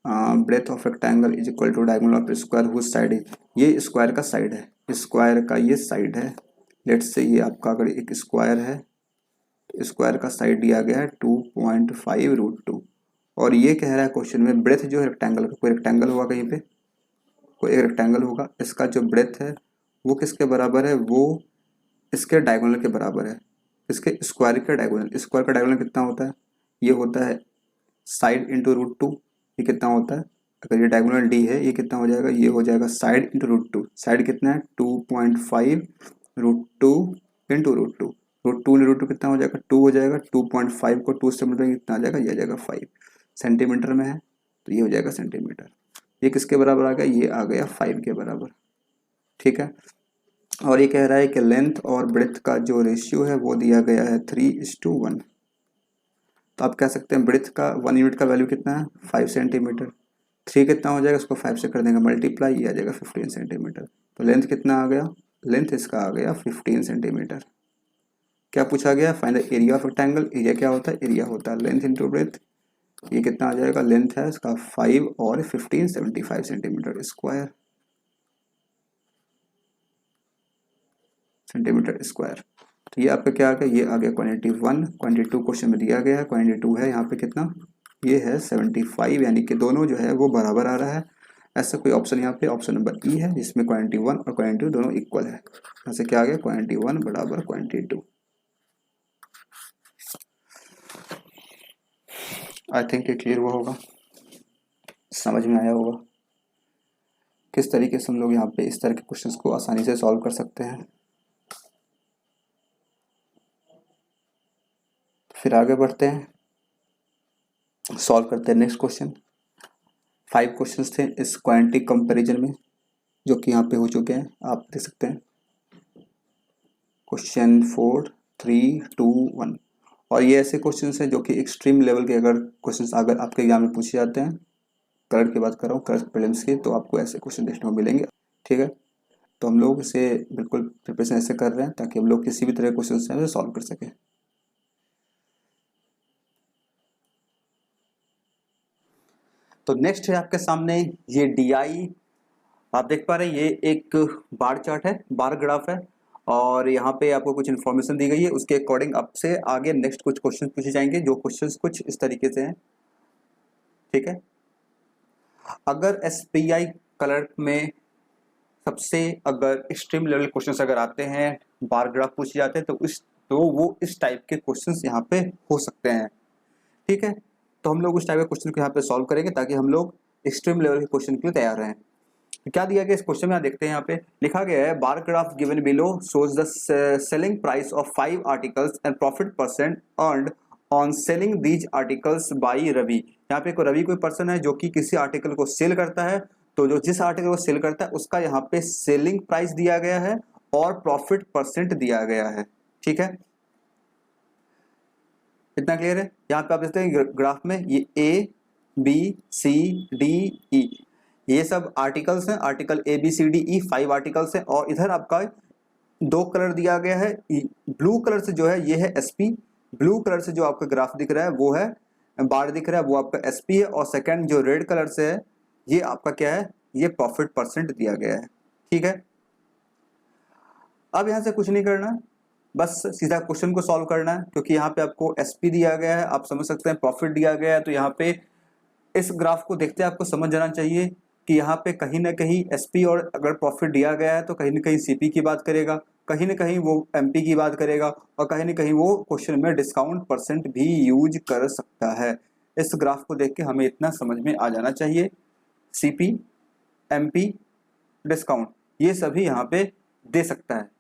breadth of rectangle is equal to diagonal of square whose side is, ये स्क्वायर का साइड है, स्क्वायर का ये साइड है। लेट्स से ये आपका अगर एक स्क्वायर है तो स्क्वायर का साइड दिया गया है 2.5√2। और ये कह रहा है क्वेश्चन में ब्रेथ जो है रेक्टेंगल का, कोई रेक्टेंगल होगा कहीं पे, कोई एक रेक्टेंगल होगा, इसका जो ब्रेथ है वो किसके बराबर है, वो इसके डायगोनल के बराबर है, इसके स्क्वायर के डायगोनल। स्क्वायर का डायगोनल कितना होता है, ये होता है साइड इंटू √2, ये कितना होता है अगर ये डायगोनल डी है, ये कितना हो जाएगा, ये हो जाएगा साइड इंटू √2। साइड कितना है 2.5 √2 इंटू √2। √2 इंटू √2 कितना हो जाएगा, 2 हो जाएगा। 2.5 को 2 से मल्टीप्लाई कितना आ जाएगा, ये आ जाएगा 5 सेंटीमीटर में है, तो ये हो जाएगा सेंटीमीटर। ये किसके बराबर आ गया, ये आ गया 5 के बराबर। ठीक है, और ये कह रहा है कि लेंथ और ब्रेथ का जो रेशियो है वो दिया गया है 3:1। तो आप कह सकते हैं ब्रेथ का 1 यूनिट का वैल्यू कितना है, 5 सेंटीमीटर। 3 कितना हो जाएगा, उसको 5 से कर देंगे मल्टीप्लाई, ये आ जाएगा 15 सेंटीमीटर। तो लेंथ कितना आ गया, लेंथ इसका आ गया 15 सेंटीमीटर। क्या पूछा गया, find the area of rectangle. Area क्या होता है, एरिया होता है लेंथ इंटू ब्रेथ। ये कितना आ जाएगा, लेंथ है इसका 5 और 15 75 सेंटीमीटर स्क्वायर, सेंटीमीटर स्क्वायर। तो ये आपका क्या आ गया, ये आ गया क्वांटिटी 1। क्वांटिटी 2 क्वेश्चन में दिया गया है, क्वांटिटी 2 है यहाँ पे कितना, ये है 75, यानी कि दोनों जो है वो बराबर आ रहा है। ऐसा कोई ऑप्शन यहाँ पे ऑप्शन नंबर ई है जिसमें क्वांटिटी 1 और क्वांटिटी 2 दोनों इक्वल है। यहाँ से क्या आ गया, क्वांटिटी 1 बराबर क्वांटिटी 2। आई थिंक ये क्लियर हुआ होगा, समझ में आया होगा किस तरीके से हम लोग यहाँ पे इस तरह के क्वेश्चंस को आसानी से सॉल्व कर सकते हैं। फिर आगे बढ़ते हैं, सॉल्व करते हैं नेक्स्ट क्वेश्चन। 5 क्वेश्चंस थे इस क्वांटिटी कंपैरिजन में जो कि यहाँ पे हो चुके हैं, आप देख सकते हैं। क्वेश्चन 4 3 2 1। और ये ऐसे क्वेश्चंस हैं जो कि एक्सट्रीम लेवल के अगर क्वेश्चंस अगर आपके एग्जाम में पूछे जाते हैं, कलर की बात कर रहा हूँ, कलर प्रीलिम्स की, तो आपको ऐसे क्वेश्चन देखने को मिलेंगे। ठीक है, तो हम लोग इसे बिल्कुल प्रिपरेशन ऐसे कर रहे हैं ताकि हम लोग किसी भी तरह के क्वेश्चन से सॉल्व कर सकें। तो नेक्स्ट है आपके सामने ये DI, आप देख पा रहे हैं ये एक बार चार्ट है, बार ग्राफ है, और यहाँ पे आपको कुछ इन्फॉर्मेशन दी गई है, उसके अकॉर्डिंग आपसे आगे नेक्स्ट कुछ क्वेश्चन पूछे जाएंगे, जो क्वेश्चंस कुछ इस तरीके से हैं। ठीक है, अगर SPI कलर में सबसे अगर एक्सट्रीम लेवल क्वेश्चंस अगर आते हैं, बार ग्राफ पूछे जाते हैं, तो वो इस टाइप के क्वेश्चंस यहाँ पे हो सकते हैं। ठीक है, तो हम लोग उस टाइप के क्वेश्चन को यहाँ पे सॉल्व करेंगे ताकि हम लोग एक्सट्रीम लेवल के क्वेश्चन के लिए तैयार रहें। क्या दिया गया इस क्वेश्चन में, आप देखते हैं यहाँ पे लिखा गया है, bar graph given below shows the selling price of 5 articles and profit percent earned on selling these articles by Ravi. यहाँ पे रवि कोई पर्सन है जो कि किसी आर्टिकल को सेल करता है, तो जो जिस आर्टिकल को सेल करता है उसका यहाँ पे सेलिंग प्राइस दिया गया है और प्रॉफिट परसेंट दिया गया है। ठीक है, इतना क्लियर है। यहाँ पे आप देखते हैं ग्राफ में ये ABCDE ये सब आर्टिकल्स हैं, आर्टिकल ABCDE 5 आर्टिकल्स हैं, और इधर आपका 2 कलर दिया गया है। ब्लू कलर से जो है ये है SP, ब्लू कलर से जो आपका ग्राफ दिख रहा है वो है बार दिख रहा है वो आपका SP है, और सेकंड जो रेड कलर से है ये आपका क्या है, ये प्रॉफिट परसेंट दिया गया है। ठीक है, अब यहाँ से कुछ नहीं करना है, बस सीधा क्वेश्चन को सॉल्व करना है, क्योंकि यहाँ पे आपको SP दिया गया है, आप समझ सकते हैं प्रॉफिट दिया गया है। तो यहाँ पे इस ग्राफ को देखते आपको समझ जाना चाहिए कि यहाँ पे कहीं ना कहीं SP और अगर प्रॉफिट दिया गया है तो कहीं ना कहीं CP की बात करेगा, कहीं ना कहीं वो MP की बात करेगा, और कहीं ना कहीं वो क्वेश्चन में डिस्काउंट परसेंट भी यूज कर सकता है। इस ग्राफ को देख के हमें इतना समझ में आ जाना चाहिए, CP MP डिस्काउंट ये सभी यहाँ पे दे सकता है।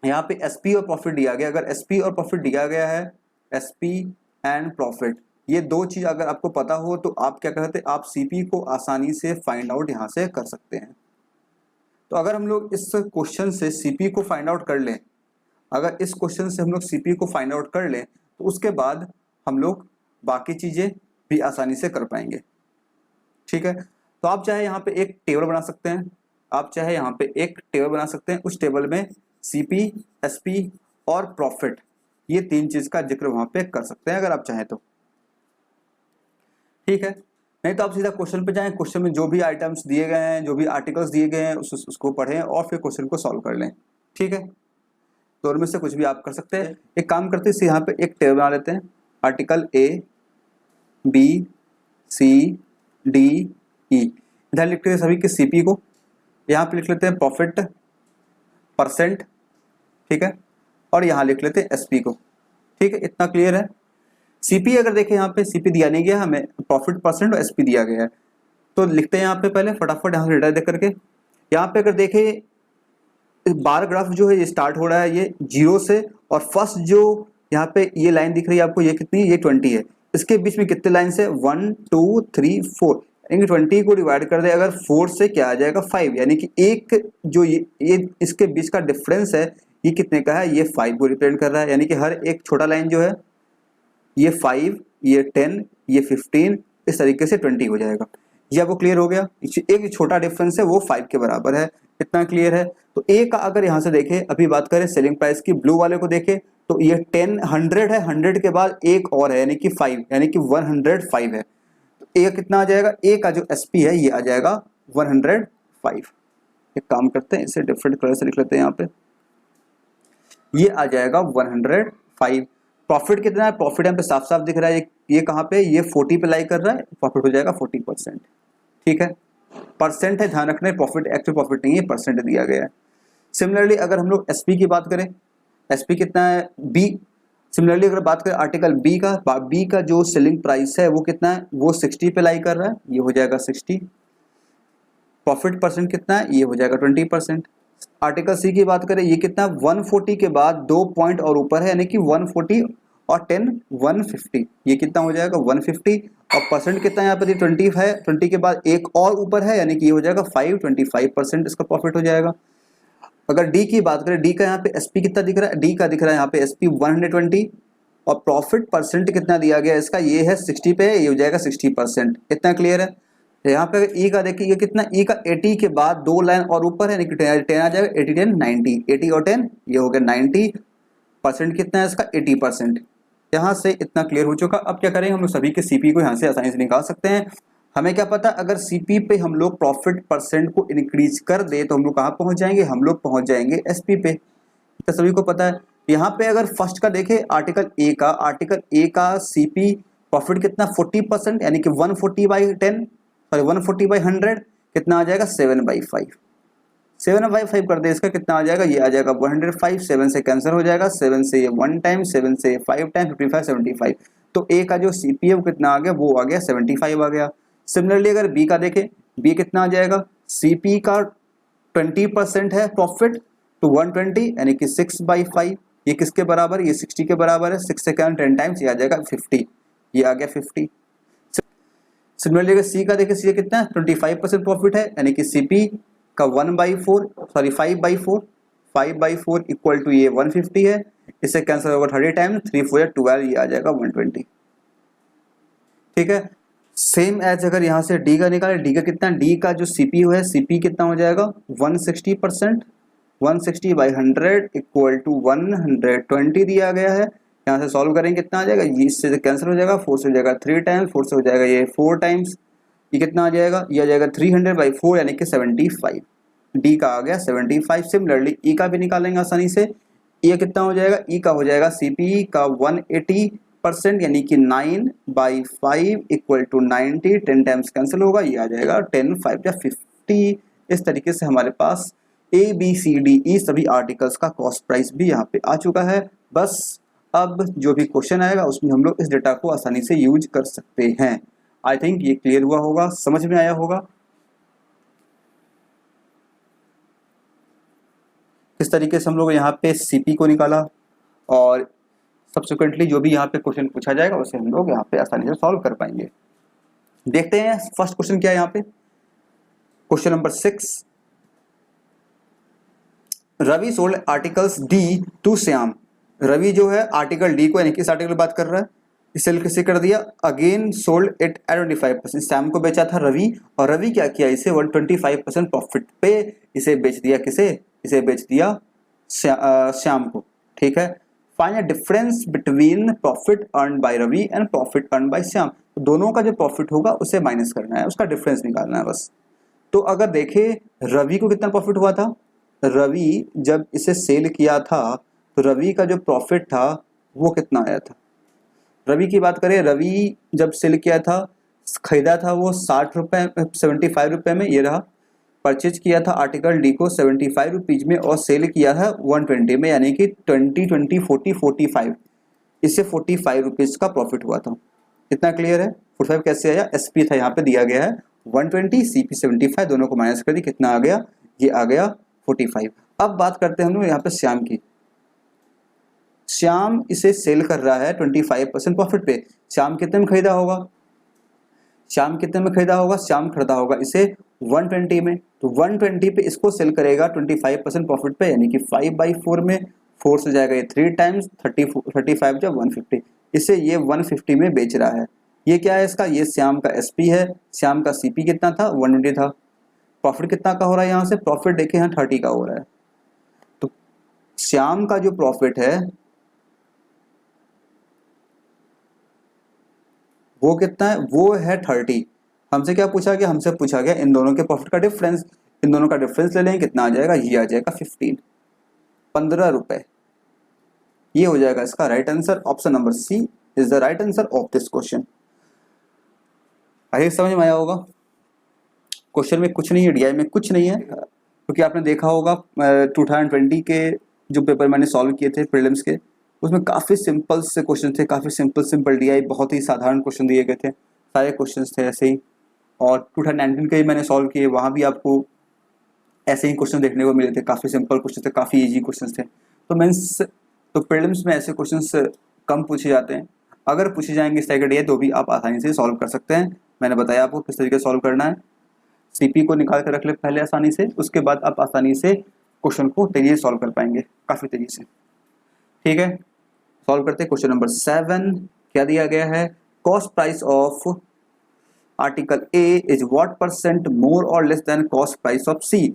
यहाँ पे SP और प्रॉफिट दिया गया, अगर SP और प्रॉफिट दिया गया है, SP एंड प्रॉफिट ये 2 चीज अगर आपको पता हो तो आप क्या करते हैं, आप CP को आसानी से फाइंड आउट यहाँ से कर सकते हैं। तो अगर हम लोग इस क्वेश्चन से CP को फाइंड आउट कर लें, अगर इस क्वेश्चन से हम लोग CP को फाइंड आउट कर लें तो उसके बाद हम लोग बाकी चीजें भी आसानी से कर पाएंगे। ठीक है, तो आप चाहे यहाँ पे एक टेबल बना सकते हैं, आप चाहे यहाँ पे एक टेबल बना सकते हैं, उस टेबल में CP SP और प्रॉफिट ये 3 चीज का जिक्र वहां पे कर सकते हैं अगर आप चाहें तो। ठीक है, नहीं तो आप सीधा क्वेश्चन पे जाएं, क्वेश्चन में जो भी आइटम्स दिए गए हैं, जो भी आर्टिकल्स दिए गए हैं उसको पढ़ें और फिर क्वेश्चन को सॉल्व कर लें। ठीक है, तो उनमें से कुछ भी आप कर सकते हैं। एक काम करते हैं, यहाँ पे एक टेबल बना लेते हैं, आर्टिकल ABCDE इधर लिखते हैं सभी के CP को, यहाँ पे लिख लेते हैं प्रॉफिट परसेंट। ठीक है, और यहाँ लिख लेते हैं SP को। ठीक है, इतना क्लियर है। CP अगर देखें यहाँ पे CP दिया नहीं गया हमें, प्रॉफिट परसेंट और SP दिया गया है। तो लिखते हैं यहाँ पे पहले फटाफट यहाँ से डेटा देख करके। यहाँ पे अगर देखें बार ग्राफ जो है ये स्टार्ट हो रहा है ये 0 से, और फर्स्ट जो यहाँ पे ये लाइन दिख रही है आपको ये कितनी, ये 20 है। इसके बीच में कितने लाइन है, 1 2 3 4, यानी 20 को डिवाइड कर दे अगर 4 से क्या आ जाएगा 5, यानी कि एक जो ये इसके बीच का डिफरेंस है ये कितने का है, ये 5 को रिप्रेजेंट कर रहा है। यानी कि हर एक छोटा लाइन जो है ये 5, ये 10, ये 15, इस तरीके से 20 हो जाएगा। ये आपको क्लियर हो गया। एक छोटा डिफरेंस है वो 5 के बराबर है, इतना क्लियर है। तो ए का अगर यहाँ से देखें, अभी बात करें सेलिंग प्राइस की, ब्लू वाले को देखें तो ये 10 100 है, 100 के बाद एक और है यानी कि 5, यानी कि 105 है। तो ए कितना आ जाएगा, ए का जो एसपी है ये आ जाएगा 105। एक काम करते हैं इसे डिफरेंट कलर से लिख लेते हैं यहाँ पे, ये आ जाएगा 105। प्रॉफिट कितना है, प्रॉफिट यहाँ पे साफ साफ दिख रहा है, ये कहाँ पे, ये 40 पे लाई कर रहा है, प्रॉफिट हो जाएगा 40%। ठीक है, परसेंट है, ध्यान रखना है, प्रॉफिट एक्चुअल प्रॉफिट नहीं है, परसेंट दिया गया है। सिमिलरली अगर हम लोग एसपी की बात करें, एसपी कितना है, बी। सिमिलरली अगर बात करें आर्टिकल बी का, बी का जो सेलिंग प्राइस है वो कितना है, वो 60 पे लाई कर रहा है, ये हो जाएगा 60। प्रॉफिट परसेंट कितना है, ये हो जाएगा 20%। आर्टिकल सी की बात करें, ये कितना 140 के बाद 2 पॉइंट और ऊपर है, यानी कि 140 और 10 150, ये कितना हो जाएगा 150। और परसेंट कितना यहाँ पे 20 है, 20 के बाद एक और ऊपर है, यानी कि ये हो जाएगा 5, 25% इसका प्रॉफिट हो जाएगा। अगर डी की बात करें, डी का यहाँ पे एसपी कितना दिख रहा है, डी का दिख रहा है यहाँ पे एसपी 120, और प्रॉफिट परसेंट कितना दिया गया इसका, ये है 60 पे, ये हो जाएगा 60%। इतना क्लियर है। यहाँ पे ई का देखिए, ये कितना, ई का 80 के बाद 2 लाइन और ऊपर है, यानी कि 10 आ जाएगा, 80 10 90, 80 और 10 ये हो गया 90। परसेंट कितना है इसका 80%। यहाँ से इतना क्लियर हो चुका। अब क्या करेंगे, हम लोग सभी के सीपी को यहाँ से आसानी से निकाल सकते हैं। हमें क्या पता, अगर सीपी पे हम लोग प्रॉफिट परसेंट को इंक्रीज कर दे तो हम लोग कहाँ पहुँच जाएंगे, हम लोग पहुँच जाएंगे एसपी पे, तो सभी को पता है। यहाँ पे अगर फर्स्ट का देखें आर्टिकल ए का सीपी प्रॉफिट कितना 40%, यानी कि 140/10 कितना आ जाएगा 7/5। 7/5 कर दे इसका कितना आ जाएगा, ये आ जाएगा 105। 7 से कैंसिल हो जाएगा, 7 से ये 1 टाइम, 7 से 5 टाइम, 55 75। तो ए का जो सीपी है वो कितना आ गया, वो आ गया 75 आ गया। सिमिलरली अगर बी का देखें, बी कितना आ जाएगा, सीपी का 20% है प्रॉफिट, तो 120 यानी कि 6/5, ये किसके बराबर, ये 60 के बराबर है। 6 से 10 टाइम्स, ये आ जाएगा 50, ये आ गया 50। सिमिलरली अगर सी का देखें, सी कितना है 25% प्रॉफिट है, यानी कि सीपी का 5/4 इक्वल टू ये 150 है। इससे कैंसिल होगा 30 टाइम, 3 4 12, ये आ जाएगा 120। ठीक है, सेम एज अगर यहाँ से डी का निकाले, डी का कितना, डी का जो सीपी है, सीपी कितना हो जाएगा 160%, 160/100 इक्वल टू 120 दिया गया है। यहाँ से सॉल्व करेंगे कितना आ जाएगा, ये इससे कैंसिल हो जाएगा, 4 से हो जाएगा 3 टाइम्स, 4 से हो जाएगा ये 4 टाइम्स, ये कितना आ जाएगा, ये आ जाएगा 300/4 यानी कि 75। डी का आ गया 75। सिमिलरली ई का भी निकालेंगे आसानी से, ये कितना हो जाएगा, ई का हो जाएगा सीपी का 180% यानी कि 9/5 इक्वल टू 90, 10 टाइम्स कैंसिल होगा, ये आ जाएगा 10 5 या 50। इस तरीके से हमारे पास A B C D E सभी आर्टिकल्स का कॉस्ट प्राइस भी यहाँ पे आ चुका है। बस अब जो भी क्वेश्चन आएगा उसमें हम लोग इस डेटा को आसानी से यूज कर सकते हैं। आई थिंक ये क्लियर हुआ होगा, समझ में आया होगा किस तरीके से हम लोग यहाँ पे सीपी को निकाला, और सब्सिक्वेंटली जो भी यहाँ पे क्वेश्चन पूछा जाएगा उसे हम लोग यहाँ पे आसानी से सॉल्व कर पाएंगे। देखते हैं फर्स्ट क्वेश्चन क्या है यहाँ पे, question number 6। Ravi sold articles D to Shyam. Ravi जो है आर्टिकल डी को, यानी किस आर्टिकल बात कर रहा है, सेल किसे कर दिया, again sold it at 25%। Shyam को बेचा था रवि, और रवि क्या किया, इसे 125% प्रॉफिट पे इसे बेच दिया, किसे, इसे बेच दिया श्याम को। ठीक है, find the difference between profit earn by Ravi and profit earn by Shyam. तो दोनों का जो प्रॉफिट होगा उसे माइनस करना है, उसका डिफरेंस निकालना है बस। तो अगर देखें रवि को कितना प्रॉफिट हुआ था, रवि जब इसे सेल किया था तो रवि का जो प्रॉफिट था वो कितना आया था। रवि की बात करें, रवि जब सेल किया था, खरीदा था वो 60 रुपये 75 रुपये में, ये रहा। परचेज किया था आर्टिकल डी को 75 रुपीज़ में, और सेल किया था 120 में, यानी कि 20 20 40 45, इससे 45 रुपीज़ का प्रॉफिट हुआ था। इतना क्लियर है। 45 कैसे आया, एसपी था यहाँ पे दिया गया है, 120, CP 75, दोनों को माइनस कर दी, कितना आ गया, ये आ गया 45। अब बात करते हैं हम लोग यहाँ पे श्याम की। श्याम इसे सेल कर रहा है 25% प्रॉफिट पे। श्याम कितने में खरीदा होगा, श्याम कितने में खरीदा होगा, श्याम खरीदा होगा इसे 120 में, तो 120 पे इसको सेल करेगा 25% प्रॉफिट पे, यानी कि 5/4 में, 4 से जाएगा ये 3 टाइम्स, 35 जब 150, इसे ये 150 में बेच रहा है। ये क्या है इसका, ये श्याम का SP है, श्याम का CP कितना था, 120 था। प्रॉफिट कितना का हो रहा है यहाँ से, प्रॉफिट देखिए यहाँ 30 का हो रहा है। तो श्याम का जो प्रॉफिट है वो कितना है, वो है 30। हमसे क्या पूछा गया, हमसे पूछा गया इन दोनों के प्रॉफिट का डिफरेंस, इन दोनों का डिफरेंस ले लेंगे, कितना आ जाएगा, ये आ जाएगा 15 रुपए। ये हो जाएगा इसका right answer. Option number C is the right answer of this question. आगे समझ में आया होगा, क्वेश्चन में कुछ नहीं है, DI में कुछ नहीं है, क्योंकि आपने देखा होगा 2020 के जो पेपर मैंने सॉल्व किए थे प्रीलिम्स के, उसमें काफ़ी सिंपल से क्वेश्चन थे, काफ़ी सिंपल DI, बहुत ही साधारण क्वेश्चन दिए गए थे, सारे क्वेश्चन थे ऐसे ही। और 2019 के भी मैंने सॉल्व किए, वहाँ भी आपको ऐसे ही क्वेश्चन देखने को मिले थे, काफ़ी सिंपल क्वेश्चन थे, काफ़ी ईजी क्वेश्चन थे। तो मेंस तो प्रीलिम्स में ऐसे क्वेश्चन कम पूछे जाते हैं, अगर पूछे जाएंगे इस टाइप के DI तो भी आप आसानी से सॉल्व कर सकते हैं। मैंने बताया आपको किस तरीके से सॉल्व करना है। CP को निकाल कर रख ले पहले आसानी से, उसके बाद आप आसानी से क्वेश्चन को तेजी से सॉल्व कर पाएंगे, काफ़ी तेजी से। ठीक है, सॉल्व करते हैं। क्वेश्चन नंबर 7 क्या दिया गया है, cost price of article A is what % more or less then cost price of C।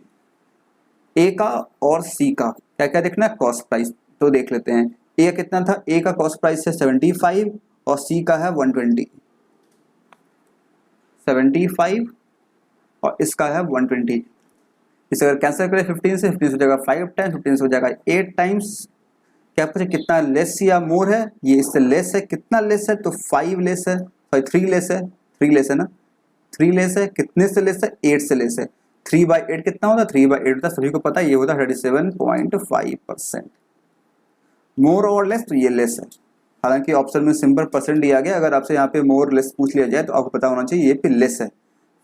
A का और C का क्या क्या देखना है, कॉस्ट प्राइस, तो देख लेते हैं। A कितना था, A का कॉस्ट प्राइस है 75 और C का है 120। 75 और इसका है 120। इसे अगर कैंसिल करें 15 से, 15 हो जाएगा 5 टाइम्स, 15 हो जाएगा 8 टाइम्स। क्या पूछे कितना लेस या मोर है, ये इससे लेस है, कितना लेस है, तो 5 लेस है, सॉरी 3 लेस है, 3 लेस है ना, 3 लेस है, कितने से लेस है, 8 से लेस है। 3/8 कितना होता है, 3/8 होता है, सभी को पता है, ये होता है 37.5%। मोर और लेस, तो ये लेस है, हालांकि ऑप्शन में सिंपल परसेंट दिया गया, अगर आपसे यहाँ पे मोर लेस पूछ लिया जाए तो आपको पता होना चाहिए ये पे लेस है,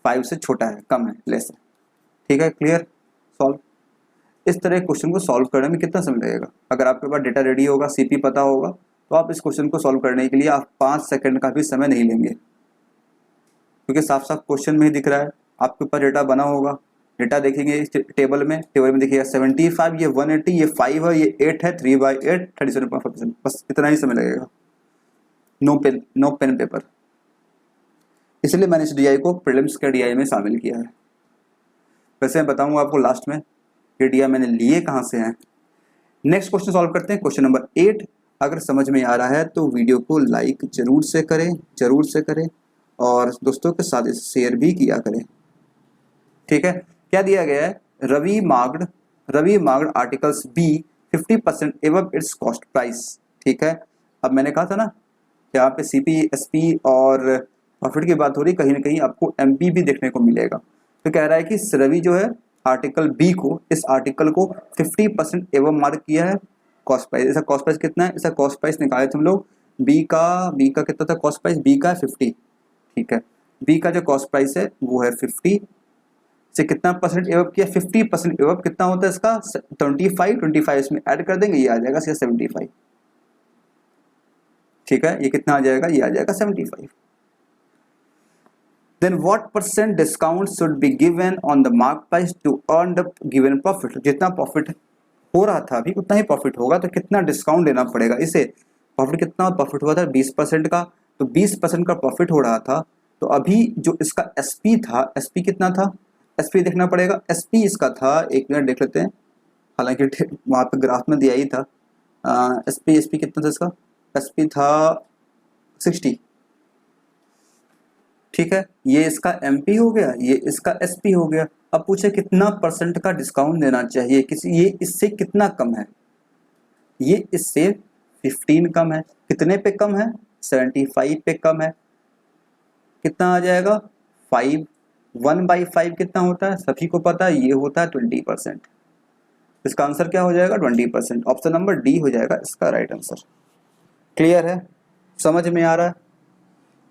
5 से छोटा है, कम है, लेस है। ठीक है, क्लियर, सॉल्व। इस तरह क्वेश्चन को सॉल्व करने में कितना समय लगेगा, अगर आपके पास डेटा रेडी होगा, CP पता होगा, तो आप इस क्वेश्चन को सॉल्व करने के लिए आप 5 सेकंड का भी समय नहीं लेंगे, क्योंकि साफ साफ क्वेश्चन में ही दिख रहा है, आपके ऊपर डेटा बना होगा। डेटा देखेंगे इस टेबल में देखिएगा 75, ये 180, ये 5 है, ये 8 है, 3/8 37.5%, बस इतना ही समय लगेगा। नो पेन पेपर, इसलिए मैंने इस DI को प्रीलिम्स के DI में शामिल किया है। वैसे मैं बताऊंगा आपको लास्ट में ये DI मैंने लिए कहाँ से हैं। नेक्स्ट क्वेश्चन सॉल्व करते हैं, क्वेश्चन नंबर 8। अगर समझ में आ रहा है तो वीडियो को लाइक जरूर से करें और दोस्तों के साथ इसे शेयर भी किया करें। ठीक है, क्या दिया गया है, रवि मार्ग आर्टिकल्स B 50% एवं इट्स कॉस्ट प्राइस। ठीक है, अब मैंने कहा था ना यहाँ पे CP SP और प्रॉफिट की बात हो रही, कहीं ना कहीं आपको MP भी देखने को मिलेगा। तो कह रहा है कि रवि जो है आर्टिकल B को, इस आर्टिकल को 50% एवं मार्क किया है कॉस्ट प्राइस। इसका कॉस्ट प्राइस कितना है, इसका कॉस्ट प्राइस निकाले थे हम लोग, B का कितना था कॉस्ट प्राइस, B का है 50। ठीक है, B का जो कॉस्ट प्राइस है वो है 50 से कितना परसेंट एवं किया, 50% एवं कितना होता है इसका 25 इसमें ऐड कर देंगे, ये आ जाएगा 75। ठीक है, ये कितना आ जाएगा, ये आ जाएगा 75। Then what % discount should be given on the mark price to earn the given profit? जितना प्रॉफिट हो रहा था अभी उतना ही प्रॉफिट होगा, तो कितना डिस्काउंट देना पड़ेगा इसे। प्रॉफिट कितना प्रॉफिट हुआ था 20% का, तो 20% का प्रॉफिट हो रहा था, तो अभी जो इसका SP था, SP कितना था, SP देखना पड़ेगा। SP इसका था, एक मिनट देख लेते हैं, हालांकि वहाँ पे ग्राफ में दिया ही था। SP कितना था इसका, SP था 60। ठीक है, ये इसका MP हो गया, ये इसका SP हो गया। अब पूछे कितना % का डिस्काउंट देना चाहिए, ये इससे कितना कम है, ये इससे 15 कम है, कितने पे कम है, 75 पे कम है, कितना आ जाएगा 5, 1/5 कितना होता है, सभी को पता है, ये होता है 20%। इसका आंसर क्या हो जाएगा 20%। ऑप्शन नंबर D हो जाएगा इसका राइट आंसर। क्लियर है, समझ में आ रहा है,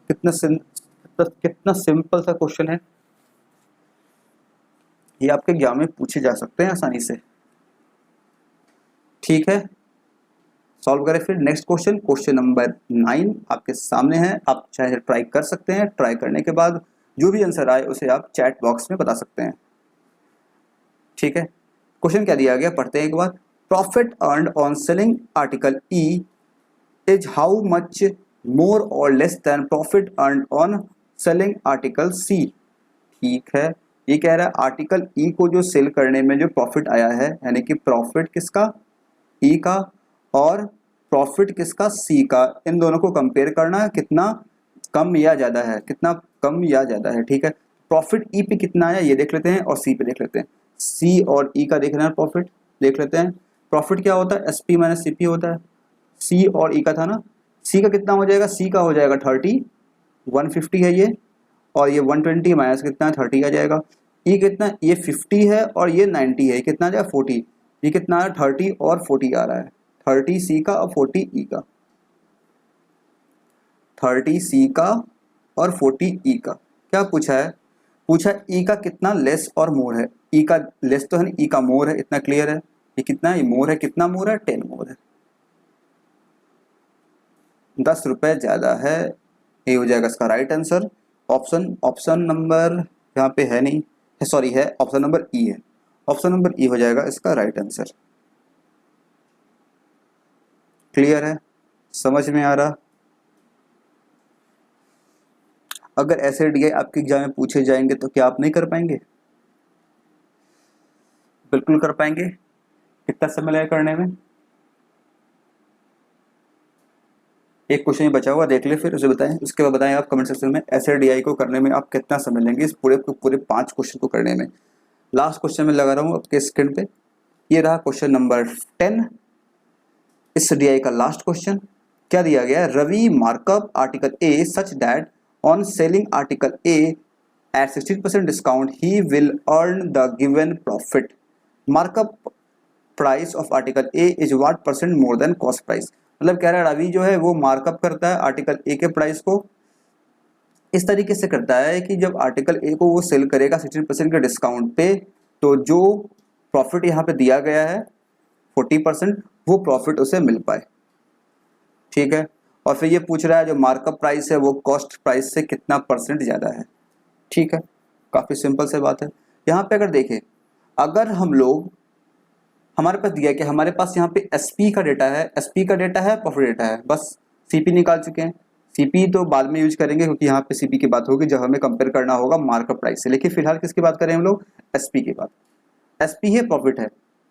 कितना सिंपल सा क्वेश्चन है। ये आपके एग्जाम में पूछे जा सकते हैं आसानी से। ठीक है, सॉल्व करें फिर नेक्स्ट क्वेश्चन। क्वेश्चन नंबर 9 आपके सामने है, आप चाहे ट्राई कर सकते हैं। ट्राई करने के बाद जो भी आंसर आए उसे आप चैट बॉक्स में बता सकते हैं। ठीक है, क्वेश्चन क्या दिया गया पढ़ते हैं एक बार। Profit earned on selling article E is how much more or less than profit earned on selling article C. ठीक है, ये कह रहा है आर्टिकल ई को जो सेल करने में जो प्रॉफिट आया है, यानी कि प्रॉफिट किसका, ई का, और प्रॉफिट किसका, सी का, इन दोनों को कंपेयर करना है, कितना कम या ज़्यादा है, कितना कम या ज़्यादा है। ठीक है, प्रॉफिट ई पे कितना आया ये देख लेते हैं और सी पे देख लेते हैं। सी और ई का देखना है, प्रॉफिट देख लेते हैं। प्रॉफिट क्या होता है, S P minus C P होता है। सी और ई का था ना, सी का कितना हो जाएगा, सी का हो जाएगा 30, 150 है ये, और ये 120 माइनस कितना है 30 आ जाएगा। ई कितना, ये 50 है और ये 90 है, कितना आ जाएगा 40। ये कितना है 30 और 40 आ रहा है, 30 सी का और 40 ई का, 30 सी का और 40 ई का। क्या पूछा है, पूछा ई का कितना लेस और मोर है। ई का लेस तो है नहीं, ई का मोर है, इतना क्लियर है। ये कितना है, ये मोर है, कितना मोर है, 10 मोर है, 10 रुपए ज्यादा है। ये हो जाएगा इसका राइट आंसर। ऑप्शन नंबर यहाँ पे है नहीं है, सॉरी है, ऑप्शन नंबर ई है। ऑप्शन नंबर ई हो जाएगा इसका राइट आंसर। क्लियर है, समझ में आ रहा। अगर ऐसे डीआई आपके एग्जाम में पूछे जाएंगे तो क्या आप नहीं कर पाएंगे, बिल्कुल कर पाएंगे। कितना समय लगेगा करने में, एक क्वेश्चन बचा हुआ देख ले, फिर उसे बताएं, उसके बाद बताएं आप कमेंट सेक्शन में ऐसे डीआई को करने में आप कितना समय लेंगे, इस पूरे 5 क्वेश्चन को करने में। लास्ट क्वेश्चन में लगा रहा हूँ आपके स्क्रीन पे, ये रहा क्वेश्चन नंबर 10, इस डीआई का लास्ट क्वेश्चन। क्या दिया गया है, Ravi markup article A such that on selling article A at 16% discount he will earn the given profit. Markup price of article A is what percent more than cost price. मतलब कह रहा है रवि जो है वो मार्कअप करता है आर्टिकल ए के प्राइस को, इस तरीके से करता है कि जब आर्टिकल ए को वो सेल करेगा 16% के डिस्काउंट पे, तो जो प्रॉफिट यहाँ पे दिया गया है 40%, वो प्रॉफिट उसे मिल पाए। ठीक है, और फिर ये पूछ रहा है जो मार्कअप प्राइस है वो कॉस्ट प्राइस से कितना परसेंट ज़्यादा है। ठीक है, काफ़ी सिंपल से बात है। यहाँ पे अगर देखें, अगर हम लोग, हमारे पास दिया कि हमारे पास यहाँ पे एसपी का डेटा है, एसपी का डेटा है, प्रॉफिट डेटा है, बस सीपी निकाल चुके हैं। सीपी तो बाद में यूज करेंगे क्योंकि यहाँ पे सीपी की बात होगी जब हमें कंपेयर करना होगा मार्कअप प्राइस से, लेकिन फिलहाल किसकी बात करें हम लोग, एसपी की बात। एसपी है, प्रॉफिट है,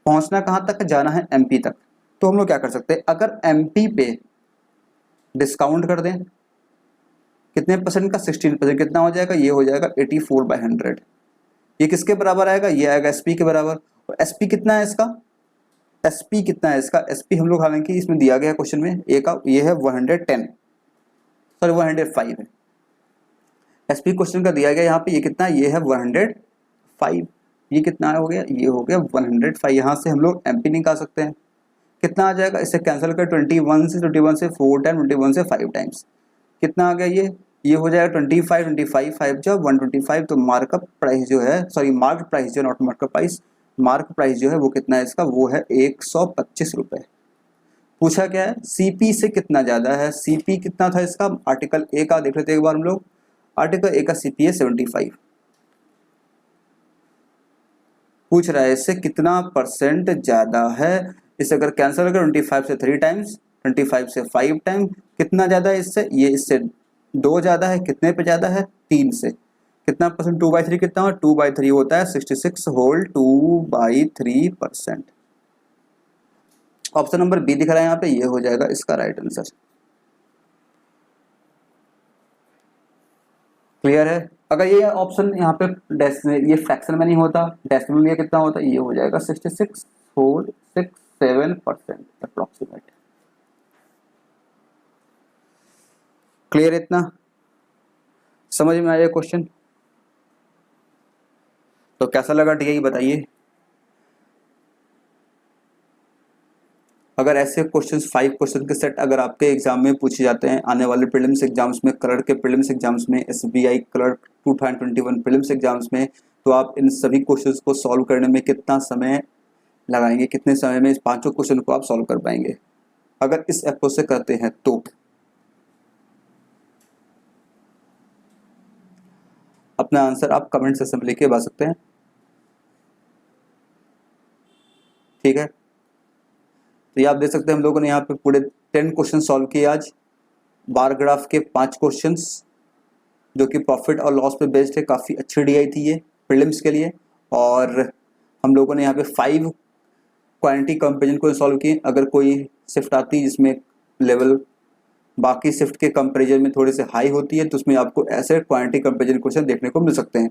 पहुंचना कहाँ तक, जाना है एमपी तक। तो हम लोग क्या कर सकते हैं, अगर एमपी पे डिस्काउंट कर दें कितने परसेंट का, 16%, कितना हो जाएगा, ये हो जाएगा 84/100। ये किसके बराबर आएगा, ये आएगा एसपी के बराबर। और एसपी कितना है इसका, एसपी कितना है इसका, एसपी हम लोग हालांकि इसमें दिया गया क्वेश्चन में ए का, ये है 110, सॉरी 105 है। एसपी क्वेश्चन का दिया गया यहाँ पे, ये कितना है, ये है 105। ये कितना हो गया, ये हो गया 105। यहाँ से हम लोग एमपी निकाल सकते हैं, कितना आ जाएगा, इसे कैंसिल कर 21 से 4 टाइम, 21 से 5 टाइम्स, कितना आ गया, ये हो जाएगा 25 5 जब 125। तो मार्कअप प्राइस जो है, सॉरी मार्क प्राइस जो, not markup price, mark price जो है वो कितना है इसका, वो है 125 रुपये। पूछा क्या है, सीपी से कितना ज़्यादा है, सीपी कितना था इसका, आर्टिकल ए का देख लेते हैं एक बार हम लोग। आर्टिकल ए का सीपी है 75। पूछ रहा है इससे कितना परसेंट ज़्यादा है। इसे अगर कैंसिल अगर 25 से 3 टाइम्स, 25 से 5 टाइम, कितना ज़्यादा है इससे, ये इससे 2 ज़्यादा है, कितने पे ज़्यादा है, 3 से। कितना परसेंट, 2/3 कितना हो, 2/3 होता है 66 होल 2/3%। ऑप्शन नंबर बी दिख रहा है यहाँ पे, ये हो जाएगा इसका राइट आंसर। क्लियर है। अगर ये ऑप्शन यहाँ पे ये फ्रैक्शन में नहीं होता, डेसिमल में ये कितना होता, ये हो जाएगा 66 होल 67% अप्रोक्सीमेट। क्लियर, इतना समझ में आया क्वेश्चन। तो कैसा लगा डीआई बताइए। अगर ऐसे क्वेश्चंस 5 क्वेश्चन के सेट अगर आपके एग्जाम में पूछे जाते हैं आने वाले प्रीलिम्स एग्जाम्स में, क्लर्क के प्रीलिम्स एग्जाम्स में, एसबीआई क्लर्क 2021 प्रीलिम्स एग्जाम्स में, तो आप इन सभी क्वेश्चंस को सॉल्व करने में कितना समय लगाएंगे, कितने समय में इस पांचों क्वेश्चन को आप सॉल्व कर पाएंगे अगर इस अप्रोच से करते हैं तो। अपना आंसर आप कमेंट सेक्शन में लिख के बता सकते हैं, ठीक है। तो ये आप देख सकते हैं हम लोगों ने यहाँ पे पूरे 10 क्वेश्चन सॉल्व किए आज। बार ग्राफ के 5 क्वेश्चंस जो कि प्रॉफिट और लॉस पे बेस्ड है, काफ़ी अच्छी DI थी ये प्रीलिम्स के लिए। और हम लोगों ने यहाँ पे 5 क्वांटिटी कंपेरिजन को सॉल्व किए। अगर कोई शिफ्ट आती है जिसमें लेवल बाकी शिफ्ट के कंपेरिजन में थोड़े से हाई होती है, तो उसमें आपको ऐसे क्वांटिटी कंपेरिजन क्वेश्चन देखने को मिल सकते हैं।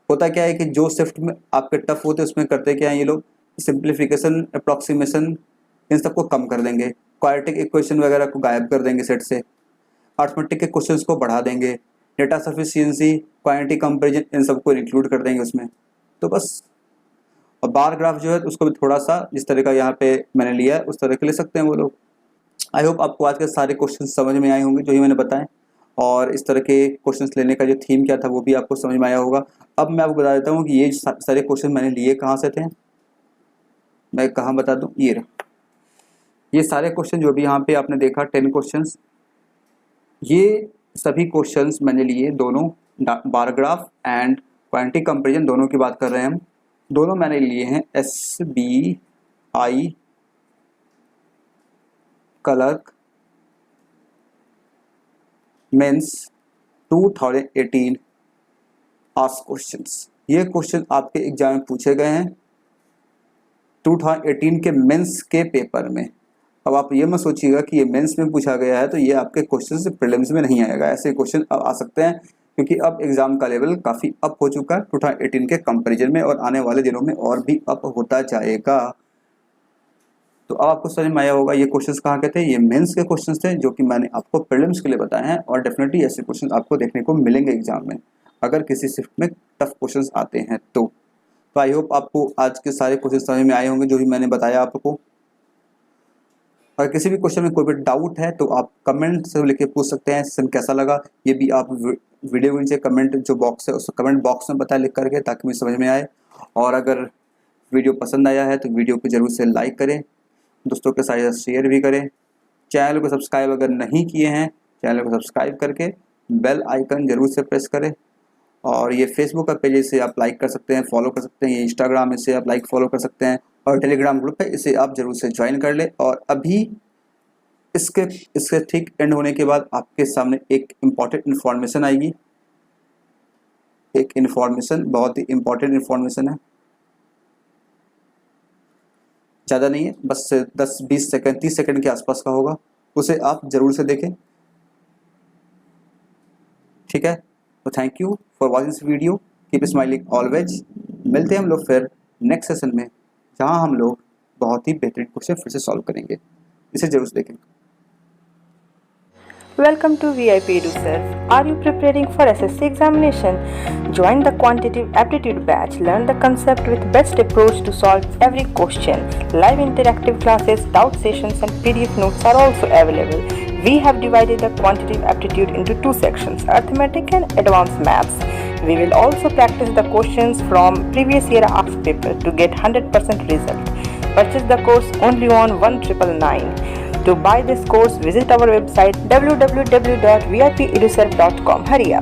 होता क्या है कि जो शिफ्ट में आपके टफ होते हैं उसमें करते क्या है ये लोग, सिंप्लीफिकेशन, अप्रॉक्सीमेशन, इन सबको कम कर देंगे, क्वाड्रेटिक इक्वेशन वगैरह को गायब कर देंगे सेट से, अर्थमेटिक के क्वेश्चंस को बढ़ा देंगे, डेटा सफिशिएंसी, क्वांटिटी कंपैरिजन, इन सबको इंक्लूड कर देंगे उसमें। तो बस, और बार ग्राफ जो है उसको भी थोड़ा सा जिस तरह का यहाँ पे मैंने लिया है उस तरह के ले सकते हैं वो लोग। आई होप आपको आज के सारे क्वेश्चन समझ में आए होंगे जो ही मैंने बताए, और इस तरह के क्वेश्चंस लेने का जो थीम क्या था वो भी आपको समझ में आया होगा। अब मैं आपको बता देता हूँ कि ये सारे क्वेश्चन मैंने लिए कहाँ से थे, मैं कहाँ बता दूँ, ये सारे क्वेश्चन जो भी यहाँ पे आपने देखा 10 क्वेश्चंस, ये सभी क्वेश्चंस मैंने लिए दोनों bar graph and quantity comparison दोनों की बात कर रहे हैं हम। दोनों मैंने लिए हैं SBI clerk mains 2018 ask questions. ये क्वेश्चन आपके एग्जाम में पूछे गए हैं 2018 के मेंस के पेपर में। अब आप ये मत सोचिएगा कि ये मेंस में पूछा गया है तो ये आपके क्वेश्चन से प्रीलिम्स में नहीं आएगा। ऐसे क्वेश्चन अब आ सकते हैं क्योंकि अब एग्जाम का लेवल काफ़ी अप हो चुका है 2018 के कंपैरिजन में, और आने वाले दिनों में और भी अप होता जाएगा। तो अब आपको समझ में आया होगा ये क्वेश्चंस कहाँ के थे। ये मेंस के क्वेश्चंस थे जो कि मैंने आपको प्रीलिम्स के लिए बताए हैं, और डेफिनेटली ऐसे क्वेश्चन आपको देखने को मिलेंगे एग्जाम में अगर किसी शिफ्ट में टफ क्वेश्चंस आते हैं तो। आई होप आपको आज के सारे क्वेश्चन समझ में आए होंगे जो भी मैंने बताया आपको। अगर किसी भी क्वेश्चन में कोई भी डाउट है तो आप कमेंट से लिख के पूछ सकते हैं सेशन कैसा लगा, ये भी आप वीडियो के नीचे कमेंट जो बॉक्स है उस कमेंट बॉक्स में बताएं लिख करके, ताकि मुझे समझ में आए। और अगर वीडियो पसंद आया है तो वीडियो को जरूर से लाइक करें, दोस्तों के साथ शेयर भी करें। चैनल को सब्सक्राइब अगर नहीं किए हैं, चैनल को सब्सक्राइब करके बेल आइकन जरूर से प्रेस करें। और ये फेसबुक का पेज इसे आप लाइक कर सकते हैं, फॉलो कर सकते हैं, ये इंस्टाग्राम इसे आप लाइक फॉलो कर सकते हैं, और टेलीग्राम ग्रुप है इसे आप जरूर से ज्वाइन कर ले। और अभी इसके ठीक एंड होने के बाद आपके सामने एक इम्पॉर्टेंट इन्फॉर्मेशन आएगी। एक इन्फॉर्मेशन, बहुत ही इम्पॉर्टेंट इन्फॉर्मेशन है, ज़्यादा नहीं है, बस 10-20 सेकंड 30 सेकंड के आसपास का होगा, उसे आप जरूर से देखें, ठीक है। तो thank you for watching this video, keep smiling always. मिलते हैं हम लोग फिर नेक्स्ट सेशन में, जहां हम लोग बहुत ही बेहतरीन क्वेश्चन फिर से सॉल्व करेंगे, इसे जरूर से देखें। Welcome to VIP EduServe. Are you preparing for SSC examination? Join the quantitative aptitude batch. Learn the concept with best approach to solve every question. Live interactive classes, doubt sessions and PDF notes are also available. We have divided the quantitative aptitude into 2 sections, arithmetic and advanced maths. We will also practice the questions from previous year asked paper to get 100% result. Purchase the course only on 1999. To buy this course, visit our website www.vipeduserve.com. Hurry up!